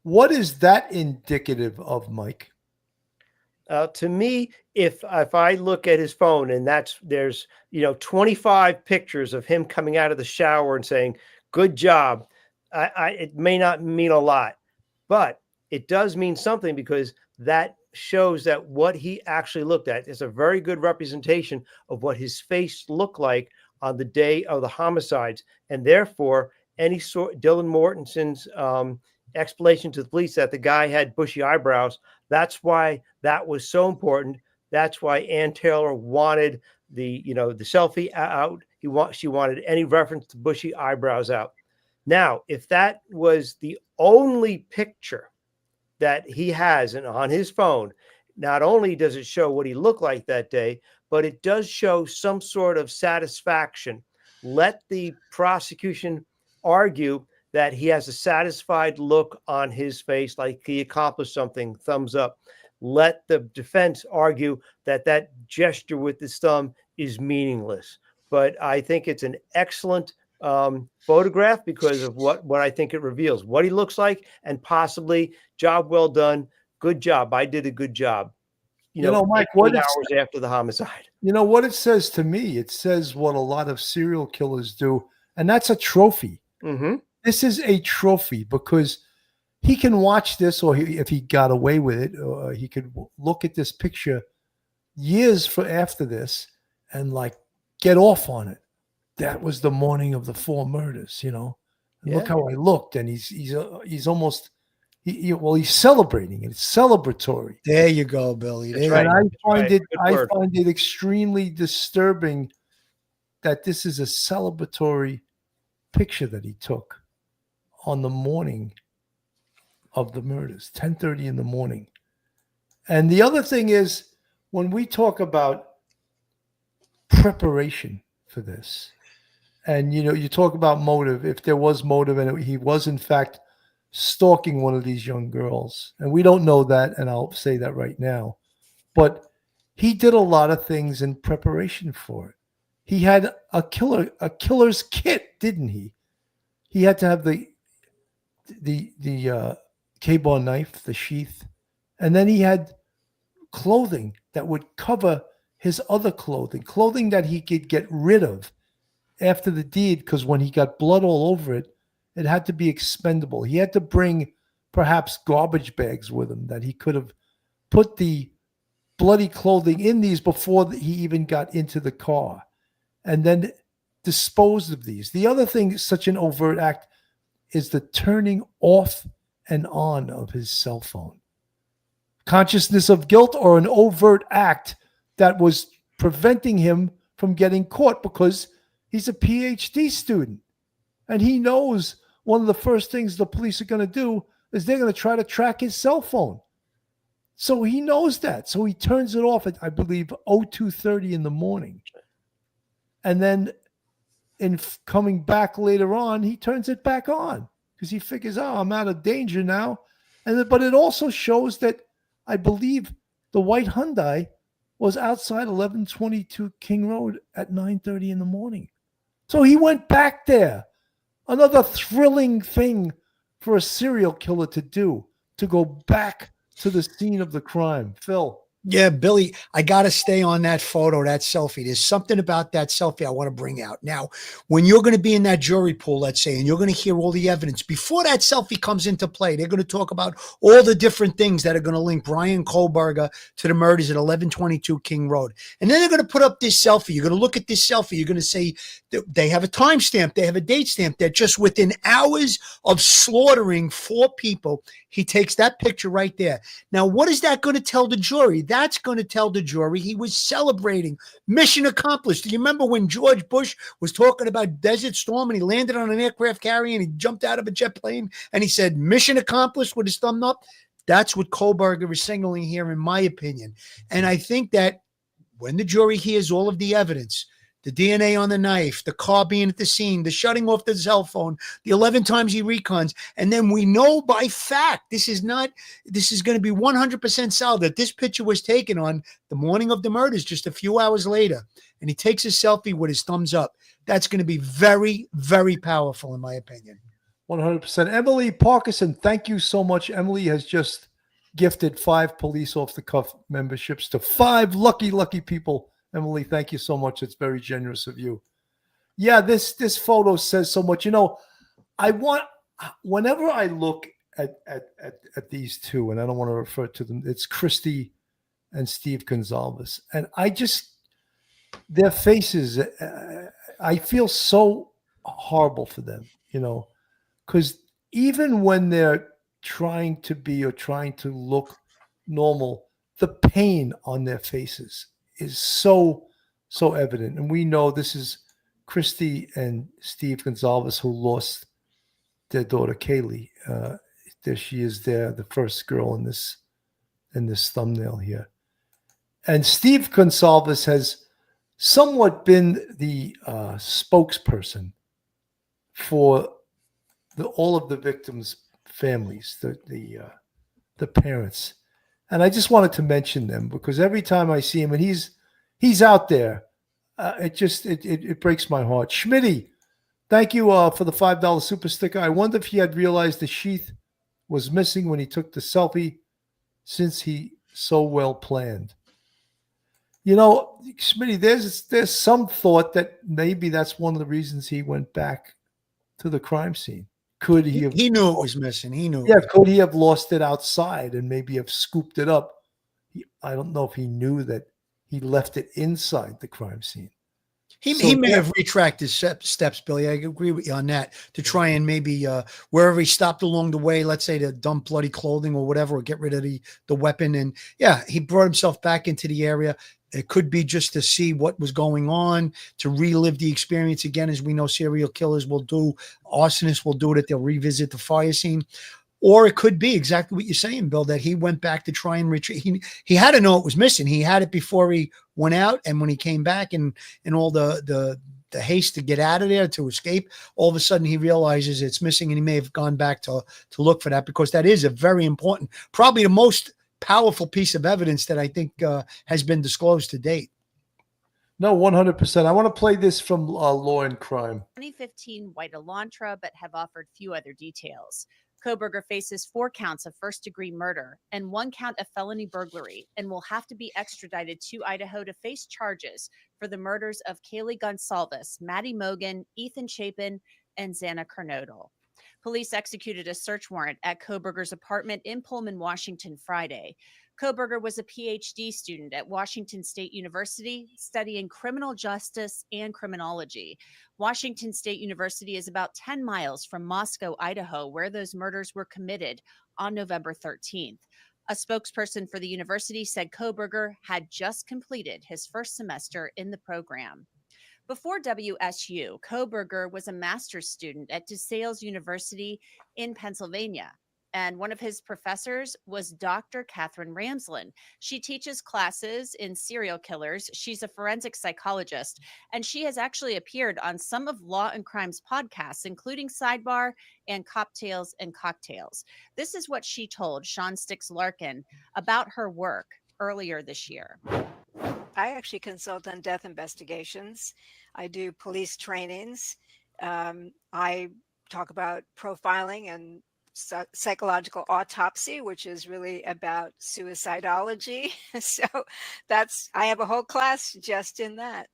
What is that indicative of, Mike? To me, if I look at his phone and there's 25 pictures of him coming out of the shower and saying, "Good job," it may not mean a lot, but it does mean something, because that shows that what he actually looked at is a very good representation of what his face looked like on the day of the homicides. And therefore, any sort Dylan Mortensen's explanation to the police that the guy had bushy eyebrows, that's why that was so important. That's why Ann Taylor wanted the selfie out. She wanted any reference to bushy eyebrows out. Now, if that was the only picture that he has on his phone, not only does it show what he looked like that day, but it does show some sort of satisfaction. Let the prosecution argue that he has a satisfied look on his face, like he accomplished something, thumbs up. Let the defense argue that that gesture with his thumb is meaningless. But I think it's an excellent photograph, because of what I think it reveals, what he looks like, and possibly job well done. Good job. I did a good job. Mike, what hours after the homicide. You know what it says to me? It says what a lot of serial killers do, and that's a trophy. Mm-hmm. This is a trophy, because he can watch this, or if he got away with it, or he could look at this picture years after this and get off on it. That was the morning of the 4 murders, And look how I looked, and he's almost. He's celebrating it. It's celebratory. There you go, Billy. That's right. And I Right. find it extremely disturbing that this is a celebratory picture that he took on the morning of the murders, 10:30 in the morning. And the other thing is, when we talk about preparation for this, And, you talk about motive. If there was motive and he was, in fact, stalking one of these young girls, and we don't know that, and I'll say that right now, but he did a lot of things in preparation for it. He had a killer's kit, didn't he? He had to have the K-bar knife, the sheath, and then he had clothing that would cover his other clothing that he could get rid of after the deed, because when he got blood all over it, it had to be expendable. He had to bring perhaps garbage bags with him that he could have put the bloody clothing in these before he even got into the car, and then disposed of these. The other thing, such an overt act, is the turning off and on of his cell phone. Consciousness of guilt, or an overt act that was preventing him from getting caught, because he's a PhD student. And he knows one of the first things the police are going to do is they're going to try to track his cell phone. So he knows that. So he turns it off at, I believe, 02:30 in the morning. And then in coming back later on, he turns it back on because he figures, I'm out of danger now. But it also shows that I believe the white Hyundai was outside 1122 King Road at 9:30 in the morning. So he went back there. Another thrilling thing for a serial killer to do, to go back to the scene of the crime. Phil. Yeah, Billy, I got to stay on that photo, that selfie. There's something about that selfie I want to bring out. Now, when you're going to be in that jury pool, let's say, and you're going to hear all the evidence, before that selfie comes into play, they're going to talk about all the different things that are going to link Bryan Kohberger to the murders at 1122 King Road. And then they're going to put up this selfie. You're going to look at this selfie. You're going to say they have a timestamp. They have a date stamp that just within hours of slaughtering 4 people, he takes that picture right there. Now, what is that going to tell the jury? That's going to tell the jury he was celebrating. Mission accomplished. Do you remember when George Bush was talking about Desert Storm and he landed on an aircraft carrier and he jumped out of a jet plane and he said, mission accomplished with his thumb up? That's what Kohberger is signaling here, in my opinion. And I think that when the jury hears all of the evidence, the DNA on the knife, the car being at the scene, the shutting off the cell phone, the 11 times he recons, and then we know by fact, this is going to be 100% solid that this picture was taken on the morning of the murders, just a few hours later, and he takes a selfie with his thumbs up. That's going to be very, very powerful, in my opinion. 100%. Emily Parkinson, thank you so much. Emily has just gifted 5 Police Off the Cuff memberships to 5 lucky people. Emily, thank you so much. It's very generous of you. Yeah, this photo says so much. Whenever I look at these two, and I don't want to refer to them, it's Christy and Steve Gonzalez. And their faces, I feel so horrible for them, because even when they're trying to be or trying to look normal, the pain on their faces is so evident. And we know this is Christy and Steve Gonzalez, who lost their daughter Kaylee. There she is there, the first girl in this thumbnail here. And Steve Gonzalez has somewhat been the spokesperson for all of the victims' families, the parents. And I just wanted to mention them because every time I see him, and he's out there, it breaks my heart. Schmitty, thank you for the $5 super sticker. I wonder if he had realized the sheath was missing when he took the selfie, since he so well planned. Schmitty, there's some thought that maybe that's one of the reasons he went back to the crime scene. Could he have? He knew it was missing. He knew. Yeah, could he have lost it outside and maybe have scooped it up? I don't know if he knew that he left it inside the crime scene. He may have retracted steps, Billy. I agree with you on that, to try and maybe wherever he stopped along the way, let's say to dump bloody clothing or whatever, or get rid of the weapon. And yeah, he brought himself back into the area. It could be just to see what was going on, to relive the experience again, as we know serial killers will do. Arsonists will do it. They'll revisit the fire scene. Or it could be exactly what you're saying, Bill, that he went back to try and retrieve. He had to know it was missing. He had it before he went out, and when he came back, and all the the haste to get out of there, to escape. All of a sudden he realizes it's missing, and he may have gone back to look for that, because that is a very important, probably the most powerful piece of evidence that I think has been disclosed to date. No, 100%. I want to play this from Law and Crime. 2015 white Elantra, but have offered few other details. Kohberger faces 4 counts of first-degree murder and 1 count of felony burglary, and will have to be extradited to Idaho to face charges for the murders of Kaylee Gonsalves, Maddie Mogan, Ethan Chapin, and Xana Kernodle. Police executed a search warrant at Kohberger's apartment in Pullman, Washington, Friday. Kohberger was a PhD student at Washington State University, studying criminal justice and criminology. Washington State University is about 10 miles from Moscow, Idaho, where those murders were committed on November 13th. A spokesperson for the university said Kohberger had just completed his first semester in the program. Before WSU, Kohberger was a master's student at DeSales University in Pennsylvania, and one of his professors was Dr. Catherine Ramsland. She teaches classes in serial killers. She's a forensic psychologist, and she has actually appeared on some of Law and Crime's podcasts, including Sidebar and Cocktails and Cocktails. This is what she told Sean Stix Larkin about her work earlier this year. I actually consult on death investigations. I do police trainings. I talk about profiling and psychological autopsy, which is really about suicidology. So I have a whole class just in that.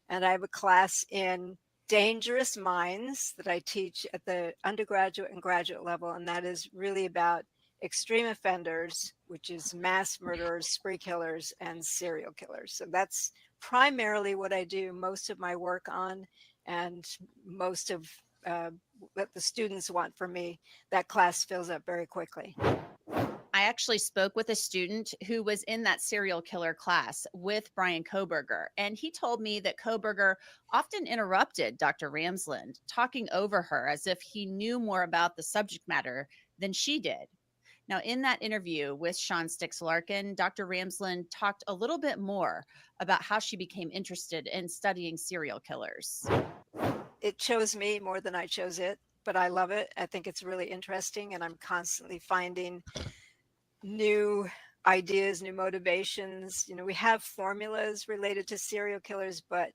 And I have a class in dangerous minds that I teach at the undergraduate and graduate level. And that is really about extreme offenders, which is mass murderers, spree killers, and serial killers. So that's primarily what I do most of my work on, and most of what the students want from me. That class fills up very quickly. I actually spoke with a student who was in that serial killer class with Bryan Kohberger, and he told me that Kohberger often interrupted Dr. Ramsland, talking over her as if he knew more about the subject matter than she did. Now, in that interview with Sean Stix Larkin, Dr. Ramsland talked a little bit more about how she became interested in studying serial killers. It chose me more than I chose it, but I love it. I think it's really interesting, and I'm constantly finding new ideas, new motivations. You know, we have formulas related to serial killers, but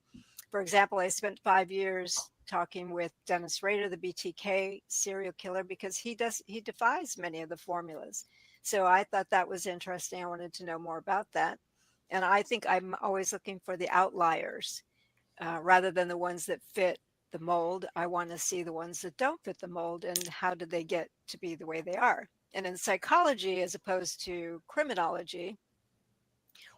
for example, I spent 5 years talking with Dennis Rader, the BTK serial killer, because he defies many of the formulas. So I thought that was interesting. I wanted to know more about that. And I think I'm always looking for the outliers rather than the ones that fit the mold. I want to see the ones that don't fit the mold, and how did they get to be the way they are. And in psychology, as opposed to criminology,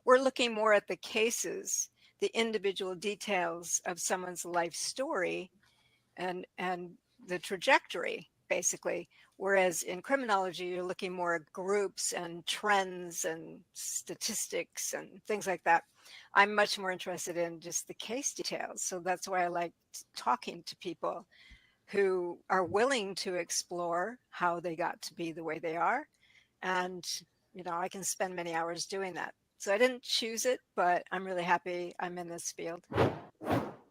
we're looking more at the cases, the individual details of someone's life story, and the trajectory, basically. Whereas in criminology, you're looking more at groups and trends and statistics and things like that. I'm much more interested in just the case details. So that's why I like talking to people who are willing to explore how they got to be the way they are. And, you know, I can spend many hours doing that. So I didn't choose it, but I'm really happy I'm in this field.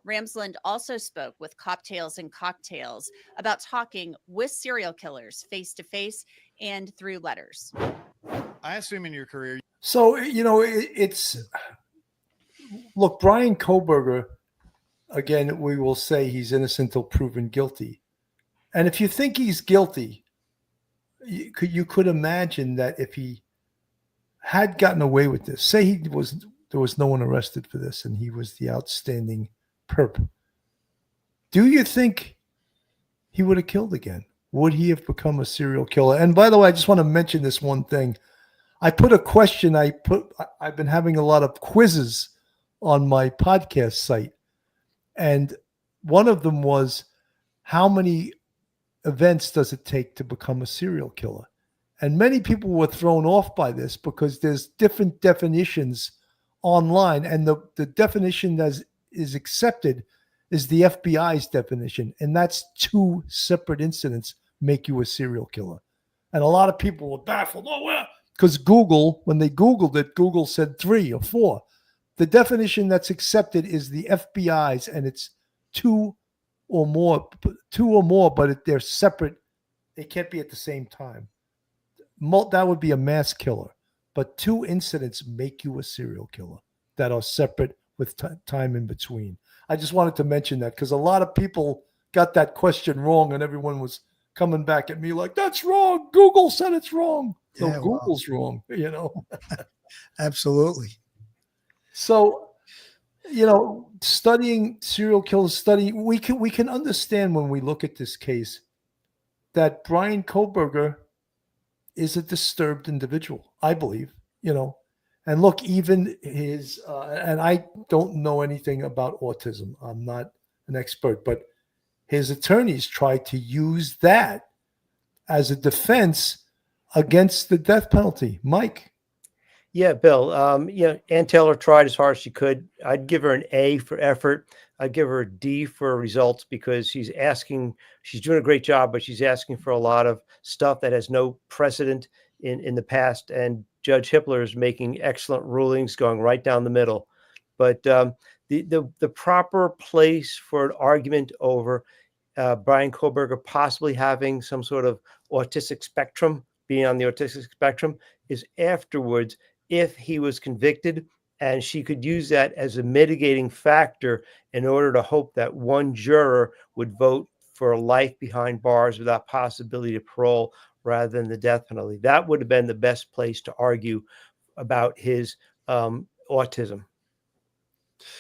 Ramsland also spoke with Cocktails and Cocktails about talking with serial killers face-to-face and through letters. I assume in your career. So, you know, look, Bryan Kohberger, again, we will say he's innocent till proven guilty. And if you think he's guilty, you could imagine that if he had gotten away with this, say there was no one arrested for this and he was the outstanding perp, do you think he would have killed again? Would he have become a serial killer? And by the way, I just want to mention this one thing. I put a question. I've been having a lot of quizzes on my podcast site, and one of them was, how many events does it take to become a serial killer? And many people were thrown off by this because there's different definitions online, and the definition that is accepted is the FBI's definition, and that's 2 separate incidents make you a serial killer. And a lot of people were baffled. Oh, well, because Google, when they Googled it, Google said 3 or 4. The definition that's accepted is the FBI's, and it's two or more, but they're separate. They can't be at the same time. That would be a mass killer. But 2 incidents make you a serial killer that are separate with time in between. I just wanted to mention that because a lot of people got that question wrong, and everyone was coming back at me like, that's wrong. Google said it's wrong. So Yeah, Google's wrong, Absolutely. So, studying serial killers, we can understand when we look at this case that Bryan Kohberger is a disturbed individual, I believe, and look, even his, and I don't know anything about autism. I'm not an expert, but his attorneys tried to use that as a defense against the death penalty. Mike. Yeah, Bill. Ann Taylor tried as hard as she could. I'd give her an A for effort. I'd give her a D for results because she's doing a great job, but she's asking for a lot of stuff that has no precedent in the past. And Judge Hippler is making excellent rulings going right down the middle. But the proper place for an argument over Bryan Kohberger possibly having some sort of autistic spectrum, being on the autistic spectrum, is afterwards if he was convicted, and she could use that as a mitigating factor in order to hope that one juror would vote for a life behind bars without possibility of parole rather than the death penalty. That would have been the best place to argue about his autism.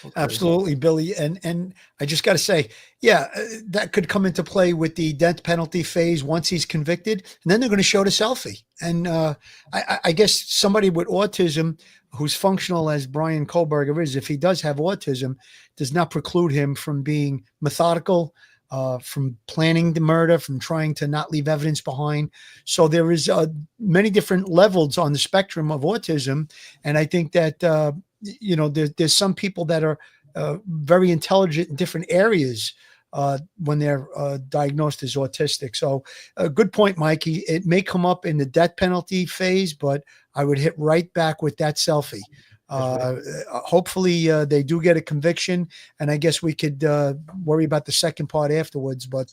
Okay. Absolutely, Billy. And I just got to say, that could come into play with the death penalty phase once he's convicted. And then they're going to show the selfie. And I guess somebody with autism who's functional as Bryan Kohberger is, if he does have autism, does not preclude him from being methodical, from planning the murder, from trying to not leave evidence behind. So there is many different levels on the spectrum of autism. And I think that, there's some people that are very intelligent in different areas when they're diagnosed as autistic. So a good point, Mikey. It may come up in the death penalty phase, but I would hit right back with that selfie. Hopefully they do get a conviction, and I guess we could worry about the second part afterwards. But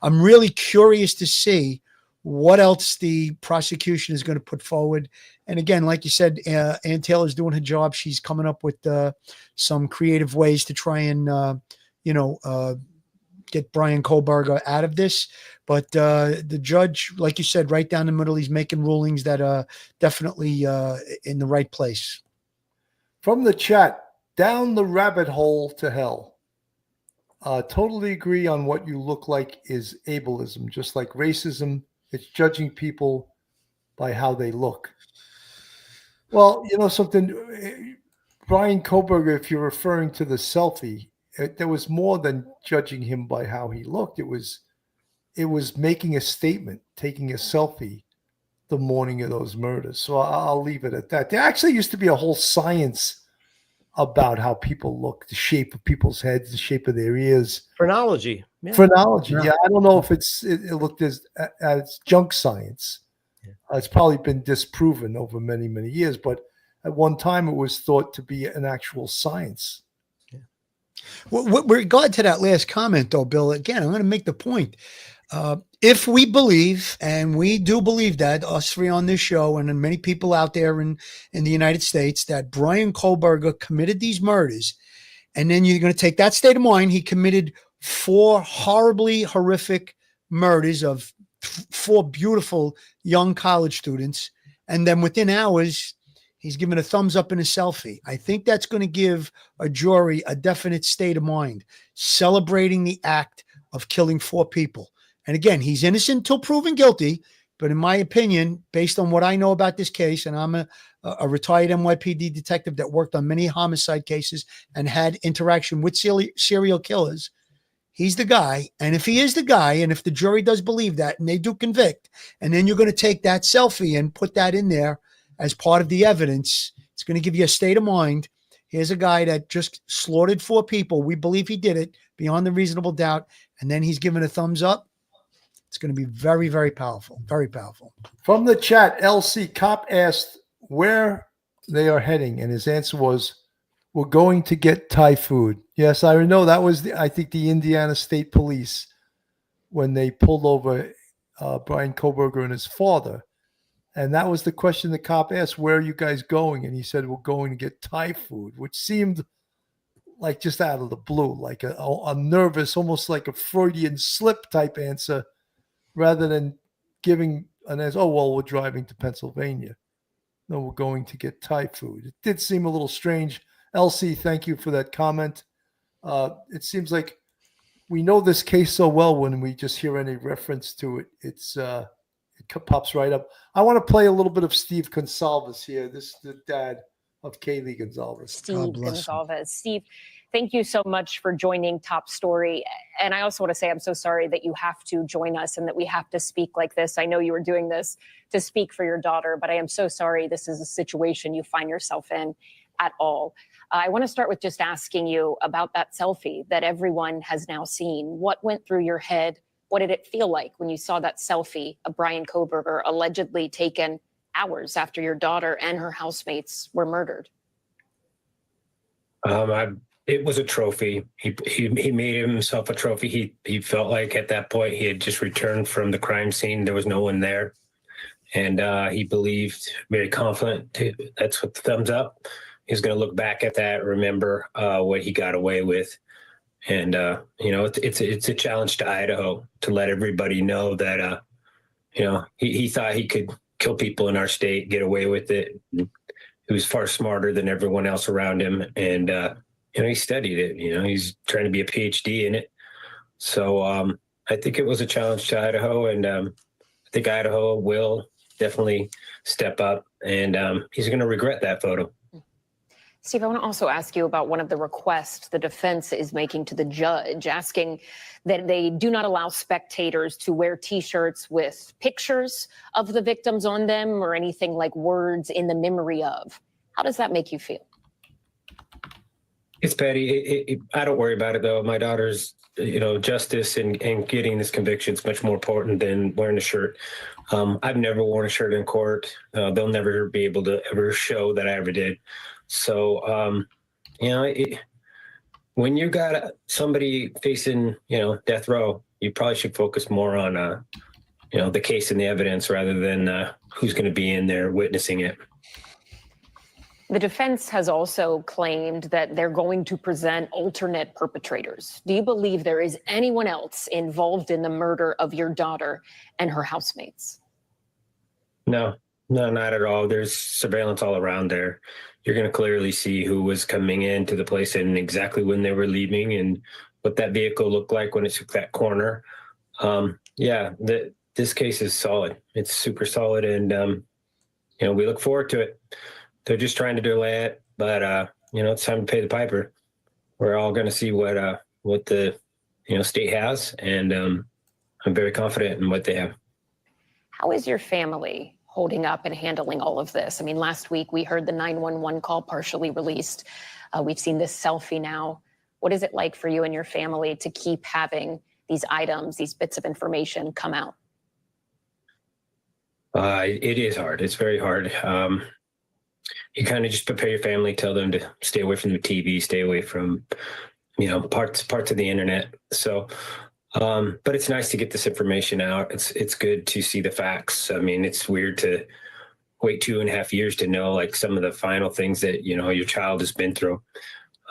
I'm really curious to see what else the prosecution is going to put forward. And again, like you said, Ann Taylor's doing her job. She's coming up with some creative ways to try and, get Bryan Kohberger out of this. But the judge, like you said, right down the middle, he's making rulings that are definitely in the right place. From the chat, down the rabbit hole to hell. Totally agree on what you look like is ableism, just like racism. It's judging people by how they look. Well, something, Bryan Kohberger, if you're referring to the selfie, there was more than judging him by how he looked. It was making a statement, taking a selfie the morning of those murders. So I'll leave it at that. There actually used to be a whole science about how people look, the shape of people's heads, the shape of their ears. Phrenology. Yeah. Phrenology. Yeah. I don't know if it looked as junk science. It's probably been disproven over many, many years, but at one time it was thought to be an actual science. Yeah. Well, with regard to that last comment, though, Bill, again, I'm going to make the point. If we believe, and we do believe that, us three on this show and many people out there in the United States, that Bryan Kohberger committed these murders, and then you're going to take that state of mind, he committed 4 horribly horrific murders of 4 beautiful young college students, and then within hours, he's given a thumbs up in a selfie. I think that's going to give a jury a definite state of mind, celebrating the act of killing 4 people. And again, he's innocent until proven guilty. But in my opinion, based on what I know about this case, and I'm a retired NYPD detective that worked on many homicide cases and had interaction with serial killers, he's the guy. And if he is the guy, and if the jury does believe that and they do convict, and then you're going to take that selfie and put that in there as part of the evidence, it's going to give you a state of mind. Here's a guy that just slaughtered 4 people. We believe he did it beyond the reasonable doubt. And then he's given a thumbs up. It's going to be very, very powerful. Very powerful. From the chat, LC Cop asked where they are heading. And his answer was, we're going to get Thai food. Yes, I know that was, I think, the Indiana State Police when they pulled over Bryan Kohberger and his father. And that was the question the cop asked, where are you guys going? And he said, we're going to get Thai food, which seemed like just out of the blue, like a nervous, almost like a Freudian slip type answer, rather than giving an answer, oh, well, we're driving to Pennsylvania. No, we're going to get Thai food. It did seem a little strange. Elsie, thank you for that comment. It seems like we know this case so well when we just hear any reference to it, it pops right up. I want to play a little bit of Steve Gonsalves here. This is the dad of Kaylee Gonsalves. Steve Gonsalves. Steve, thank you so much for joining Top Story. And I also want to say I'm so sorry that you have to join us and that we have to speak like this. I know you were doing this to speak for your daughter, but I am so sorry this is a situation you find yourself in at all. I want to start with just asking you about that selfie that everyone has now seen. What went through your head? What did it feel like when you saw that selfie of Bryan Kohberger allegedly taken hours after your daughter and her housemates were murdered? It was a trophy. He made himself a trophy. He felt like at that point he had just returned from the crime scene. There was no one there. And he believed, very confident, that's what the thumbs up. He's going to look back at that, remember what he got away with. And, it's a challenge to Idaho to let everybody know that, he thought he could kill people in our state, get away with it. He was far smarter than everyone else around him. And, he studied it. He's trying to be a PhD in it. So I think it was a challenge to Idaho. And I think Idaho will definitely step up. And he's going to regret that photo. Steve, I want to also ask you about one of the requests the defense is making to the judge, asking that they do not allow spectators to wear T-shirts with pictures of the victims on them or anything like words in the memory of. How does that make you feel? It's petty. I don't worry about it, though. My daughter's, justice and getting this conviction is much more important than wearing a shirt. I've never worn a shirt in court. They'll never be able to ever show that I ever did. So, when you got somebody facing, death row, you probably should focus more on, the case and the evidence rather than who's going to be in there witnessing it. The defense has also claimed that they're going to present alternate perpetrators. Do you believe there is anyone else involved in the murder of your daughter and her housemates? No, not at all. There's surveillance all around there. You're going to clearly see who was coming into the place and exactly when they were leaving and what that vehicle looked like when it took that corner. This case is solid. It's super solid. And, we look forward to it. They're just trying to delay it, but, it's time to pay the piper. We're all going to see what the, state has. And I'm very confident in what they have. How is your family holding up and handling all of this? I mean, last week we heard the 911 call partially released. We've seen this selfie now. What is it like for you and your family to keep having these items, these bits of information come out? It is hard. It's very hard. You kind of just prepare your family, tell them to stay away from the TV, stay away from, parts of the internet. So, but it's nice to get this information out. It's good to see the facts. I mean, it's weird to wait 2.5 years to know like some of the final things that, your child has been through.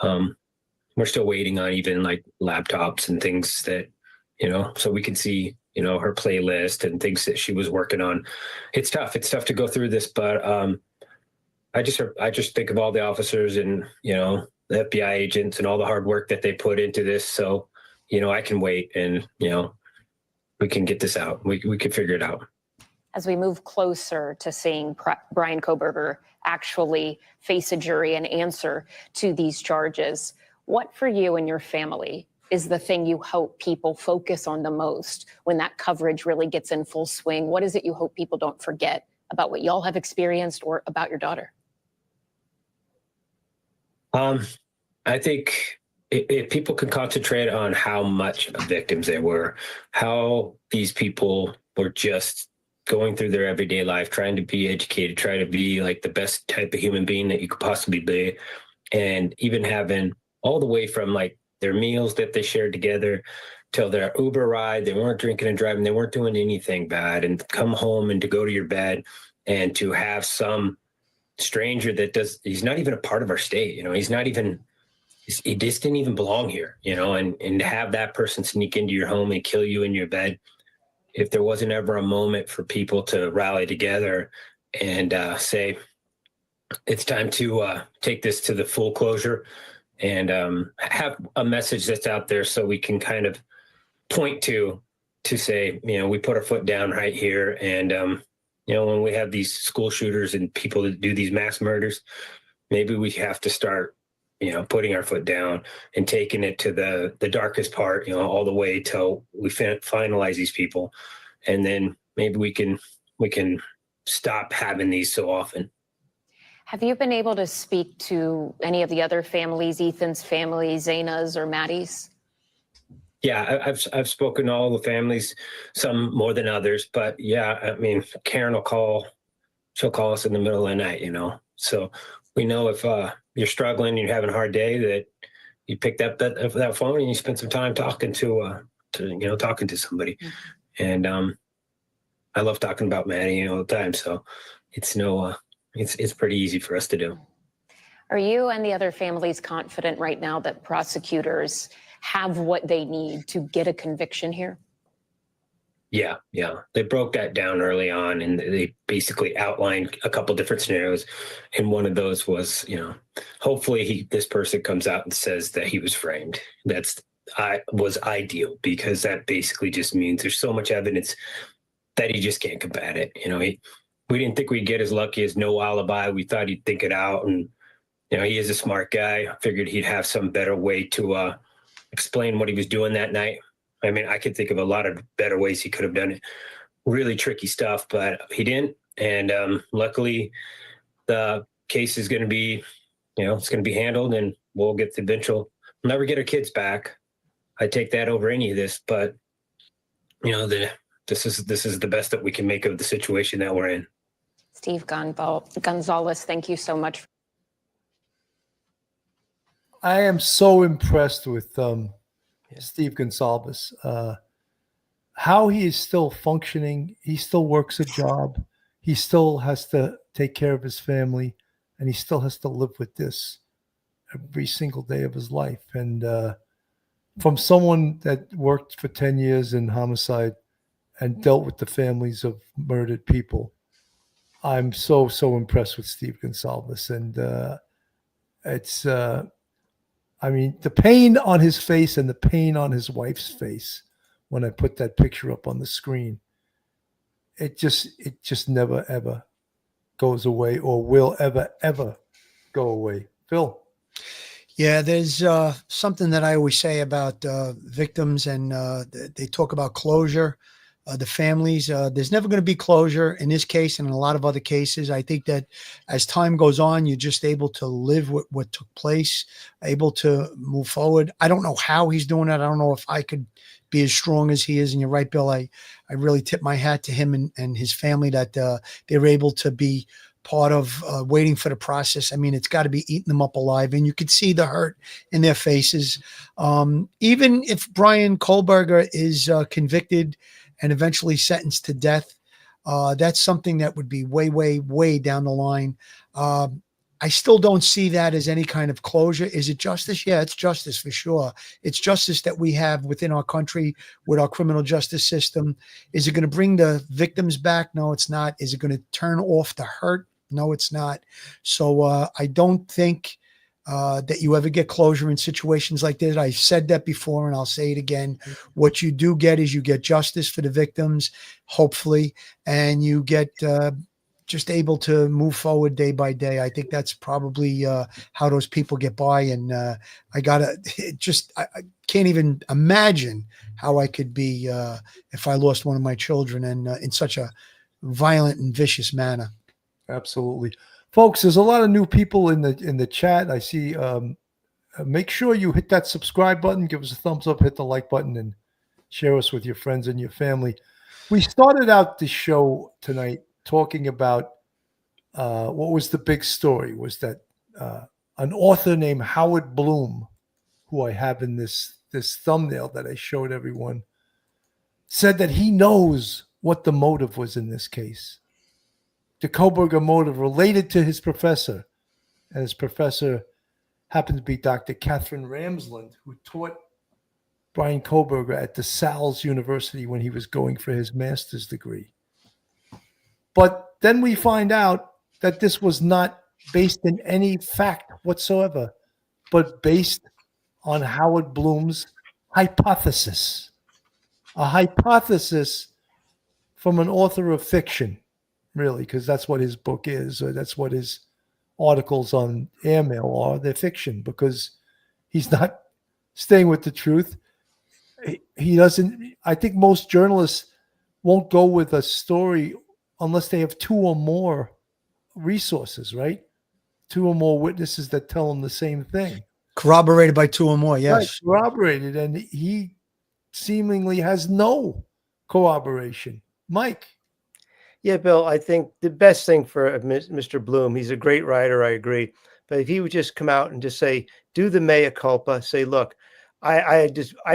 We're still waiting on even like laptops and things that, so we can see, her playlist and things that she was working on. It's tough. It's tough to go through this, but, I just think of all the officers and, the FBI agents and all the hard work that they put into this. So, I can wait and, we can get this out. We can figure it out. As we move closer to seeing Bryan Kohberger actually face a jury and answer to these charges, what for you and your family is the thing you hope people focus on the most when that coverage really gets in full swing? What is it you hope people don't forget about what y'all have experienced or about your daughter? I think if people can concentrate on how much victims they were, how these people were just going through their everyday life, trying to be educated, try to be like the best type of human being that you could possibly be. And even having all the way from like their meals that they shared together, till their Uber ride. They weren't drinking and driving. They weren't doing anything bad. And come home and to go to your bed and to have some stranger he's not even a part of our state. He just didn't even belong here, and to have that person sneak into your home and kill you in your bed. If there wasn't ever a moment for people to rally together and say, it's time to take this to the full closure and have a message that's out there so we can kind of point to say, we put our foot down right here. And, when we have these school shooters and people that do these mass murders, maybe we have to start, putting our foot down and taking it to the darkest part, all the way till we finalize these people. And then maybe we can stop having these so often. Have you been able to speak to any of the other families, Ethan's family, Zaina's or Maddie's? Yeah, I've spoken to all the families, some more than others, but yeah, Karen she'll call us in the middle of the night, so we know if you're struggling, you're having a hard day, that you picked up that phone and you spend some time talking to somebody. Mm-hmm. And I love talking about Maddie all the time, so it's it's pretty easy for us to do. Are you and the other families confident right now that prosecutors have what they need to get a conviction here? Yeah. They broke that down early on, and they basically outlined a couple different scenarios. And one of those was, hopefully this person comes out and says that he was framed. Was ideal, because that basically just means there's so much evidence that he just can't combat it. We didn't think we'd get as lucky as no alibi. We thought he'd think it out, and he is a smart guy. I figured he'd have some better way to explain what he was doing that night. I could think of a lot of better ways he could have done it. Really tricky stuff, but he didn't. And luckily, the case is going to be, it's going to be handled, and we'll get the eventual. We'll never get our kids back. I take that over any of this, but this is the best that we can make of the situation that we're in. Steve Gonzalez, thank you so much. I am so impressed with Steve Gonzalez. How he is still functioning. He still works a job. He still has to take care of his family, and he still has to live with this every single day of his life. And from someone that worked for 10 years in homicide and dealt with the families of murdered people, I'm so impressed with Steve Gonzalez. And it's, the pain on his face and the pain on his wife's face when I put that picture up on the screen, it just never, ever goes away, or will ever go away. Phil? Yeah, there's something that I always say about victims, and they talk about closure. The families, there's never going to be closure in this case and in a lot of other cases. I think that as time goes on, you're just able to live with what took place, able to move forward. I don't know how he's doing that. I don't know if I could be as strong as he is. And you're right, Bill. I really tip my hat to him and his family that they were able to be part of waiting for the process. It's got to be eating them up alive, and you could see the hurt in their faces. Even if Bryan Kohberger is convicted and eventually sentenced to death, that's something that would be way, way, way down the line. I still don't see that as any kind of closure. Is it justice? Yeah, it's justice for sure. It's justice that we have within our country with our criminal justice system. Is it going to bring the victims back? No, it's not. Is it going to turn off the hurt? No, it's not. So I don't think that you ever get closure in situations like this. I've said that before, and I'll say it again. What you do get is you get justice for the victims, hopefully, and you get just able to move forward day by day. I think that's probably how those people get by. And I can't even imagine how I could be if I lost one of my children, and in such a violent and vicious manner. Absolutely. Folks, there's a lot of new people in the chat. I see. Make sure you hit that subscribe button, give us a thumbs up, hit the like button, and share us with your friends and your family. We started out the show tonight talking about what was the big story, was that an author named Howard Bloom, who I have in this thumbnail that I showed everyone, said that he knows what the motive was in this case. The Kohberger motive related to his professor, and his professor happened to be Dr. Catherine Ramsland, who taught Bryan Kohberger at DeSales University when he was going for his master's degree. But then we find out that this was not based in any fact whatsoever, but based on Howard Bloom's hypothesis, a hypothesis from an author of fiction, really, because that's what his book is, or that's what his articles on Airmail are. They're fiction because he's not staying with the truth. He doesn't. I think most journalists won't go with a story unless they have two or more resources, right? Two or more witnesses that tell them the same thing. Corroborated by two or more, yes. Right, corroborated, and he seemingly has no corroboration. Mike. Yeah, Bill, I think the best thing for Mr. Bloom, he's a great writer, I agree. But if he would just come out and just say, do the mea culpa, say, look, I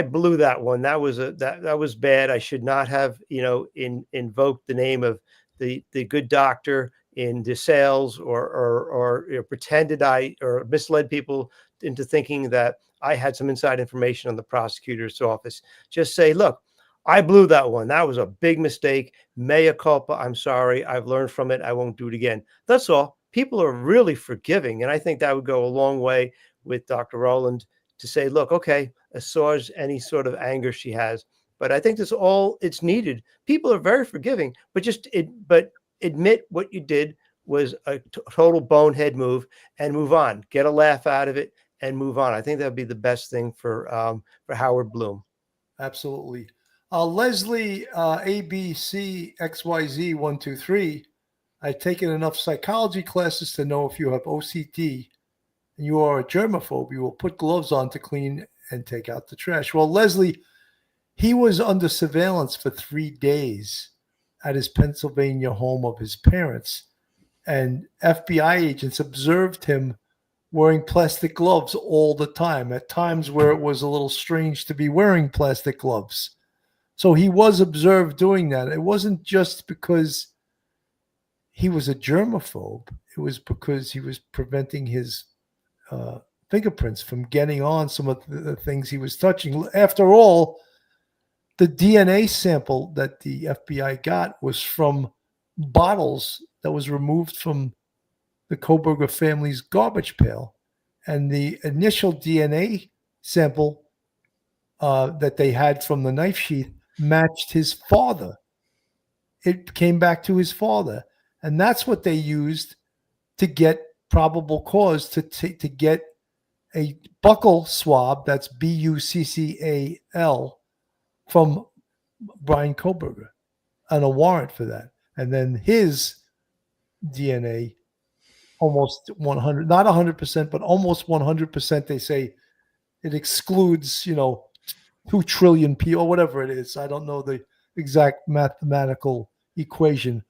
blew that one. That was bad. I should not have, invoked the name of the good doctor in DeSales or pretended or misled people into thinking that I had some inside information on the prosecutor's office. Just say, look, I blew that one. That was a big mistake. Mea culpa. I'm sorry. I've learned from it. I won't do it again. That's all. People are really forgiving. And I think that would go a long way with Dr. Rowland to say, look, okay, assuage any sort of anger she has. But I think that's all it's needed. People are very forgiving, but admit what you did was a total bonehead move and move on. Get a laugh out of it and move on. I think that would be the best thing for Howard Bloom. Absolutely. Leslie, ABCXYZ123, I've taken enough psychology classes to know if you have OCD and you are a germaphobe, you will put gloves on to clean and take out the trash. Well, Leslie, he was under surveillance for 3 days at his Pennsylvania home of his parents, and FBI agents observed him wearing plastic gloves all the time, at times where it was a little strange to be wearing plastic gloves. So he was observed doing that. It wasn't just because he was a germaphobe. It was because he was preventing his fingerprints from getting on some of the things he was touching. After all, the DNA sample that the FBI got was from bottles that was removed from the Kohberger family's garbage pail. And the initial DNA sample that they had from the knife sheath matched his father. It came back to his father. And that's what they used to get probable cause to get a buccal swab, that's BUCCAL, from Bryan Kohberger, and a warrant for that. And then his DNA, almost 100, not 100%, but almost 100%, they say it excludes, 2 trillion people, or whatever it is. I don't know the exact mathematical equation,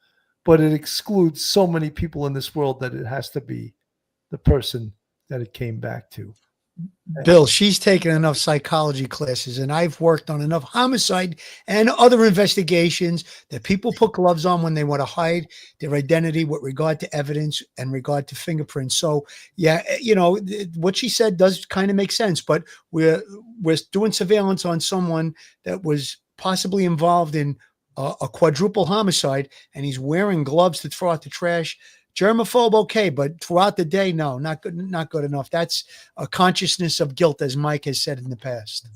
but it excludes so many people in this world that it has to be the person that it came back to. Bill, she's taken enough psychology classes, and I've worked on enough homicide and other investigations that people put gloves on when they want to hide their identity with regard to evidence and regard to fingerprints. So, yeah, what she said does kind of make sense, but we're doing surveillance on someone that was possibly involved in a quadruple homicide, and he's wearing gloves to throw out the trash. Germaphobe, okay, but throughout the day, no, not good enough. That's a consciousness of guilt, as Mike has said in the past.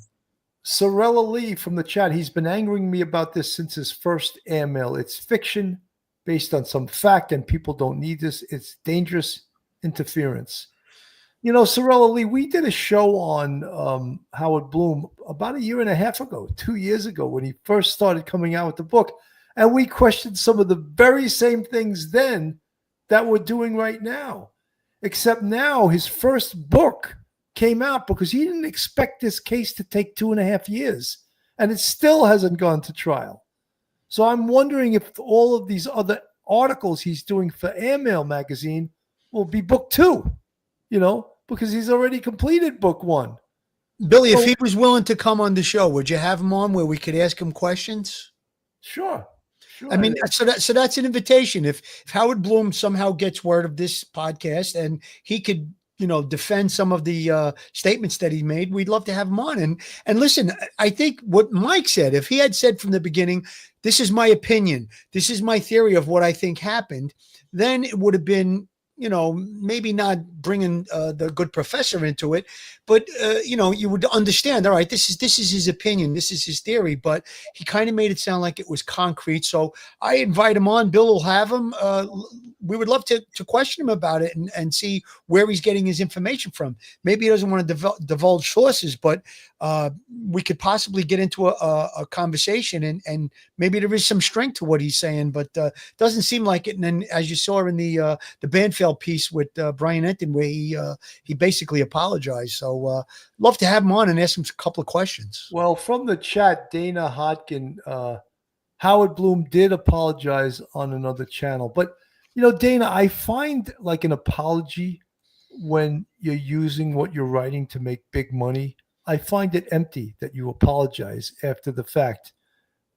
Sorella Lee from the chat, he's been angering me about this since his first airmail. It's fiction based on some fact, and people don't need this. It's dangerous interference. Sorella Lee, we did a show on Howard Bloom about 1.5 years ago, 2 years ago, when he first started coming out with the book, and we questioned some of the very same things then that we're doing right now, except now his first book came out because he didn't expect this case to take 2.5 years, and it still hasn't gone to trial. So I'm wondering if all of these other articles he's doing for Airmail magazine will be book 2, because he's already completed book 1. Billy, if he was willing to come on the show, would you have him on where we could ask him questions? Sure. I mean, so that's an invitation. If Howard Bloom somehow gets word of this podcast and he could, defend some of the statements that he made, we'd love to have him on. And listen, I think what Mike said, if he had said from the beginning, this is my opinion, this is my theory of what I think happened, then it would have been, maybe not bringing the good professor into it, but you would understand. All right, this is his opinion, this is his theory, but he kind of made it sound like it was concrete. So I invite him on. Bill will have him. We would love to question him about it and see where he's getting his information from. Maybe he doesn't want to divulge sources, but we could possibly get into a conversation and maybe there is some strength to what he's saying, but doesn't seem like it. And then, as you saw in the Banfield piece with Brian Enton, where he basically apologized. So love to have him on and ask him a couple of questions. Well, from the chat, Dana Hodkin, Howard Bloom did apologize on another channel, but Dana, I find like an apology when you're using what you're writing to make big money. I find it empty that you apologize after the fact,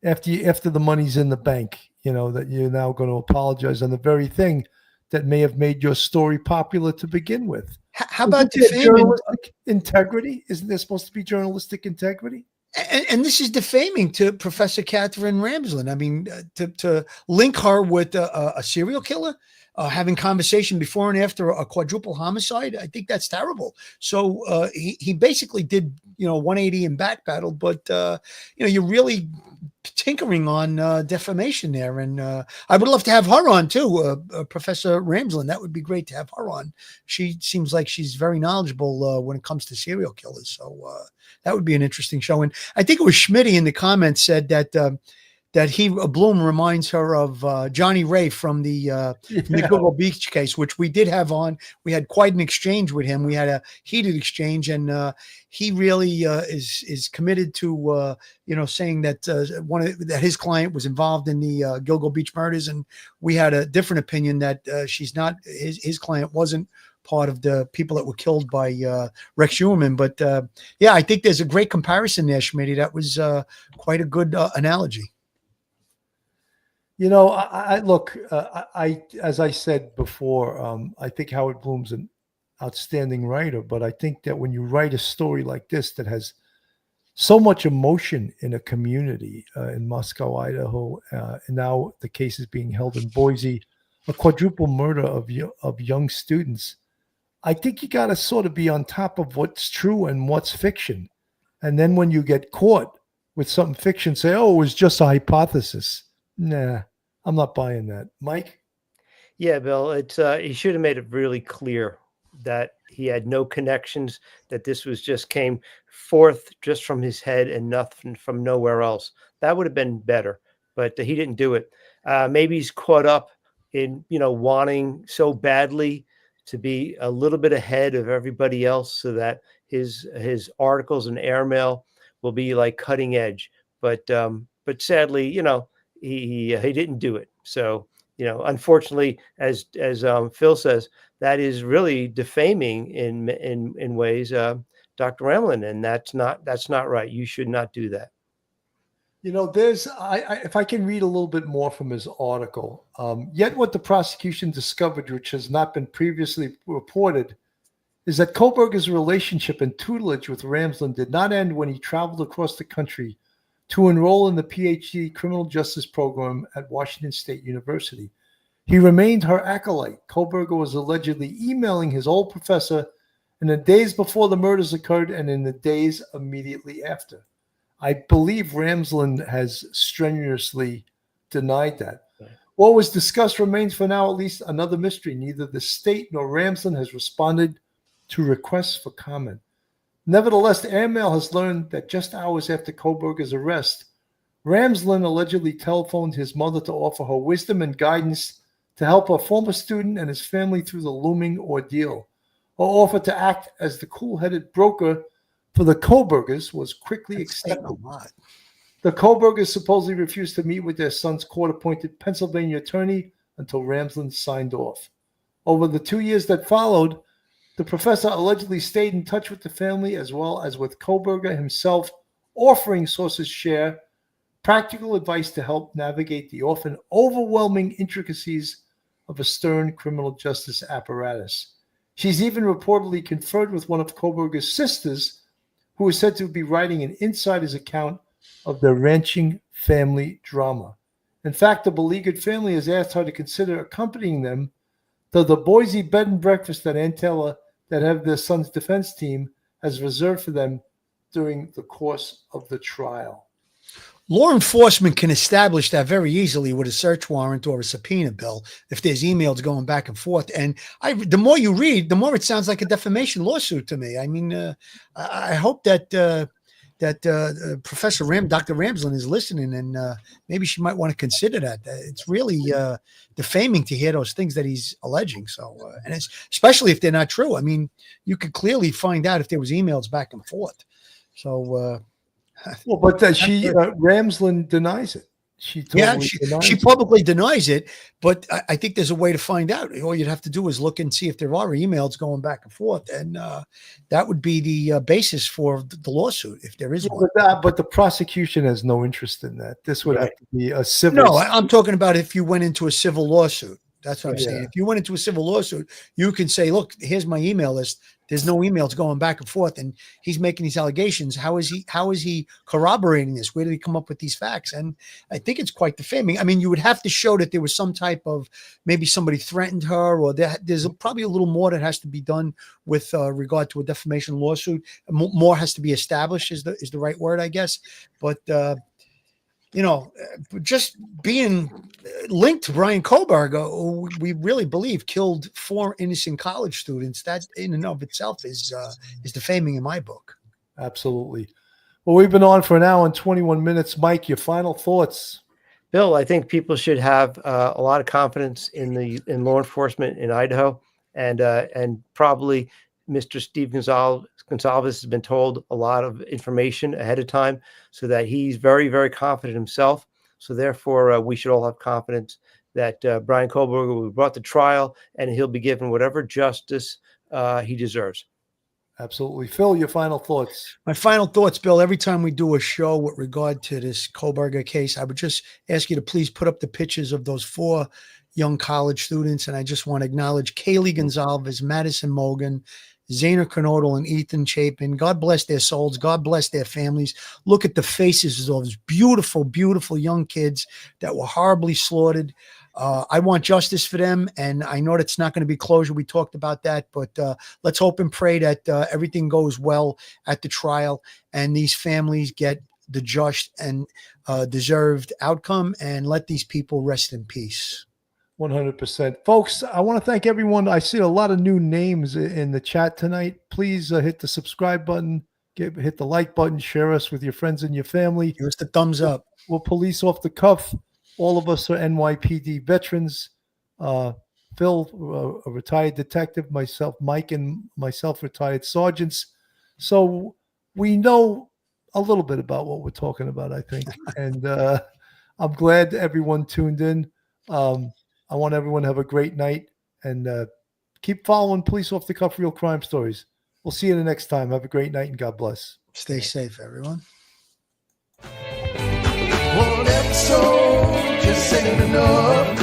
after the money's in the bank, that you're now going to apologize on the very thing that may have made your story popular to begin with. How about journalistic integrity? Isn't there supposed to be journalistic integrity? And this is defaming to Professor Catherine Ramsland. I mean, to link her with a serial killer, having conversation before and after a quadruple homicide, I think that's terrible. So he basically did, 180 and backpedaled, but you're really tinkering on defamation there. And I would love to have her on too, Professor Ramsland. That would be great to have her on. She seems like she's very knowledgeable when it comes to serial killers. So that would be an interesting show. And I think it was Schmitty in the comments said that Bloom reminds her of Johnny Ray from the Google Beach case, which we did have on. We had quite an exchange with him. We had a heated exchange, and he really is committed to saying that that his client was involved in the Gilgo Beach murders, and we had a different opinion that she's not. His client wasn't part of the people that were killed by Rex Schuerman. But I think there's a great comparison there, Schmitty. That was quite a good analogy. I as I said before, I think Howard Bloom's an outstanding writer, but I think that when you write a story like this that has so much emotion in a community in Moscow, Idaho, and now the case is being held in Boise, a quadruple murder of young students, I think you got to sort of be on top of what's true and what's fiction. And then when you get caught with something fiction, say, oh, it was just a hypothesis. Nah, I'm not buying that. Mike? Yeah, Bill, it's he should have made it really clear that he had no connections, that this was just came forth just from his head and nothing from nowhere else. That would have been better, but he didn't do it. Maybe he's caught up in, wanting so badly to be a little bit ahead of everybody else so that his articles and airmail will be like cutting edge. But sadly, he didn't do it. So, unfortunately, as Phil says, that is really defaming in ways, Dr. Ramlin, and that's not right. You should not do that. If I can read a little bit more from his article, yet what the prosecution discovered, which has not been previously reported, is that Kohberger's relationship and tutelage with Ramsland did not end when he traveled across the country to enroll in the PhD criminal justice program at Washington State University. He remained her acolyte. Kohberger was allegedly emailing his old professor in the days before the murders occurred and in the days immediately after. I believe Ramsland has strenuously denied that. Right. What was discussed remains for now at least another mystery. Neither the state nor Ramsland has responded to requests for comment. Nevertheless, the airmail has learned that just hours after Kohberger's arrest, Ramsland allegedly telephoned his mother to offer her wisdom and guidance to help a former student and his family through the looming ordeal. Her offer to act as the cool-headed broker for the Kohbergers was quickly accepted. The Kohbergers supposedly refused to meet with their son's court-appointed Pennsylvania attorney until Ramsland signed off. Over the 2 years that followed, the The professor allegedly stayed in touch with the family as well as with Kohberger himself, offering sources share practical advice to help navigate the often overwhelming intricacies of a stern criminal justice apparatus. She's even reportedly conferred with one of Kohberger's sisters, who is said to be writing an insider's account of their ranching family drama. In fact, the beleaguered family has asked her to consider accompanying them to the Boise bed and breakfast that Antela, that have their son's defense team, has reserved for them during the course of the trial. Law enforcement can establish that very easily with a search warrant or a subpoena, Bill, if there's emails going back and forth. And the more you read, the more it sounds like a defamation lawsuit to me. I mean, I hope that Dr. Ramsland is listening, and maybe she might want to consider that. It's really defaming to hear those things that he's alleging. So, and it's especially if they're not true. I mean, you could clearly find out if there was emails back and forth. So, well, but Ramsland denies it. She publicly denies it, but I think there's a way to find out. All you'd have to do is look and see if there are emails going back and forth, and that would be the basis for the lawsuit, if there is one. But the prosecution has no interest in that. This would have to be a civil. No, I'm talking about if you went into a civil lawsuit. That's what I'm saying. If you went into a civil lawsuit, you can say, look, here's my email list. There's no emails going back and forth, and he's making these allegations. How is he corroborating this? Where did he come up with these facts? And I think it's quite defaming. I mean, you would have to show that there was some type of, maybe somebody threatened her, or there's probably a little more that has to be done with regard to a defamation lawsuit. More has to be established is the right word, I guess. But just being linked to Bryan Kohberger, who we really believe killed 4 innocent college students, that in and of itself is defaming in my book. Absolutely. Well, we've been on for an hour and 21 minutes. Mike, your final thoughts? Bill, I think people should have a lot of confidence in law enforcement in Idaho, and probably Mr. Steve Gonsalves has been told a lot of information ahead of time, so that he's very, very confident himself. So therefore, we should all have confidence that Bryan Kohberger will be brought to trial, and he'll be given whatever justice he deserves. Absolutely. Phil, your final thoughts? My final thoughts, Bill, every time we do a show with regard to this Kohberger case, I would just ask you to please put up the pictures of those 4 young college students. And I just want to acknowledge Kaylee Gonsalves, Madison Mogan, Zainer Kernodle, and Ethan Chapin. God bless their souls. God bless their families. Look at the faces of those beautiful, beautiful young kids that were horribly slaughtered. I want justice for them, and I know that's not going to be closure. We talked about that, but let's hope and pray that everything goes well at the trial and these families get the just and deserved outcome, and let these people rest in peace. 100%. Folks, I want to thank everyone. I see a lot of new names in the chat tonight. Please hit the subscribe button, hit the like button, share us with your friends and your family. Give us the thumbs up. We're Police Off the Cuff. All of us are NYPD veterans. Phil, a retired detective, Mike and myself, retired sergeants. So we know a little bit about what we're talking about, I think. And I'm glad everyone tuned in. I want everyone to have a great night, and keep following Police Off the Cuff Real Crime Stories. We'll see you the next time. Have a great night, and God bless. Stay safe, everyone. One episode just ain't enough.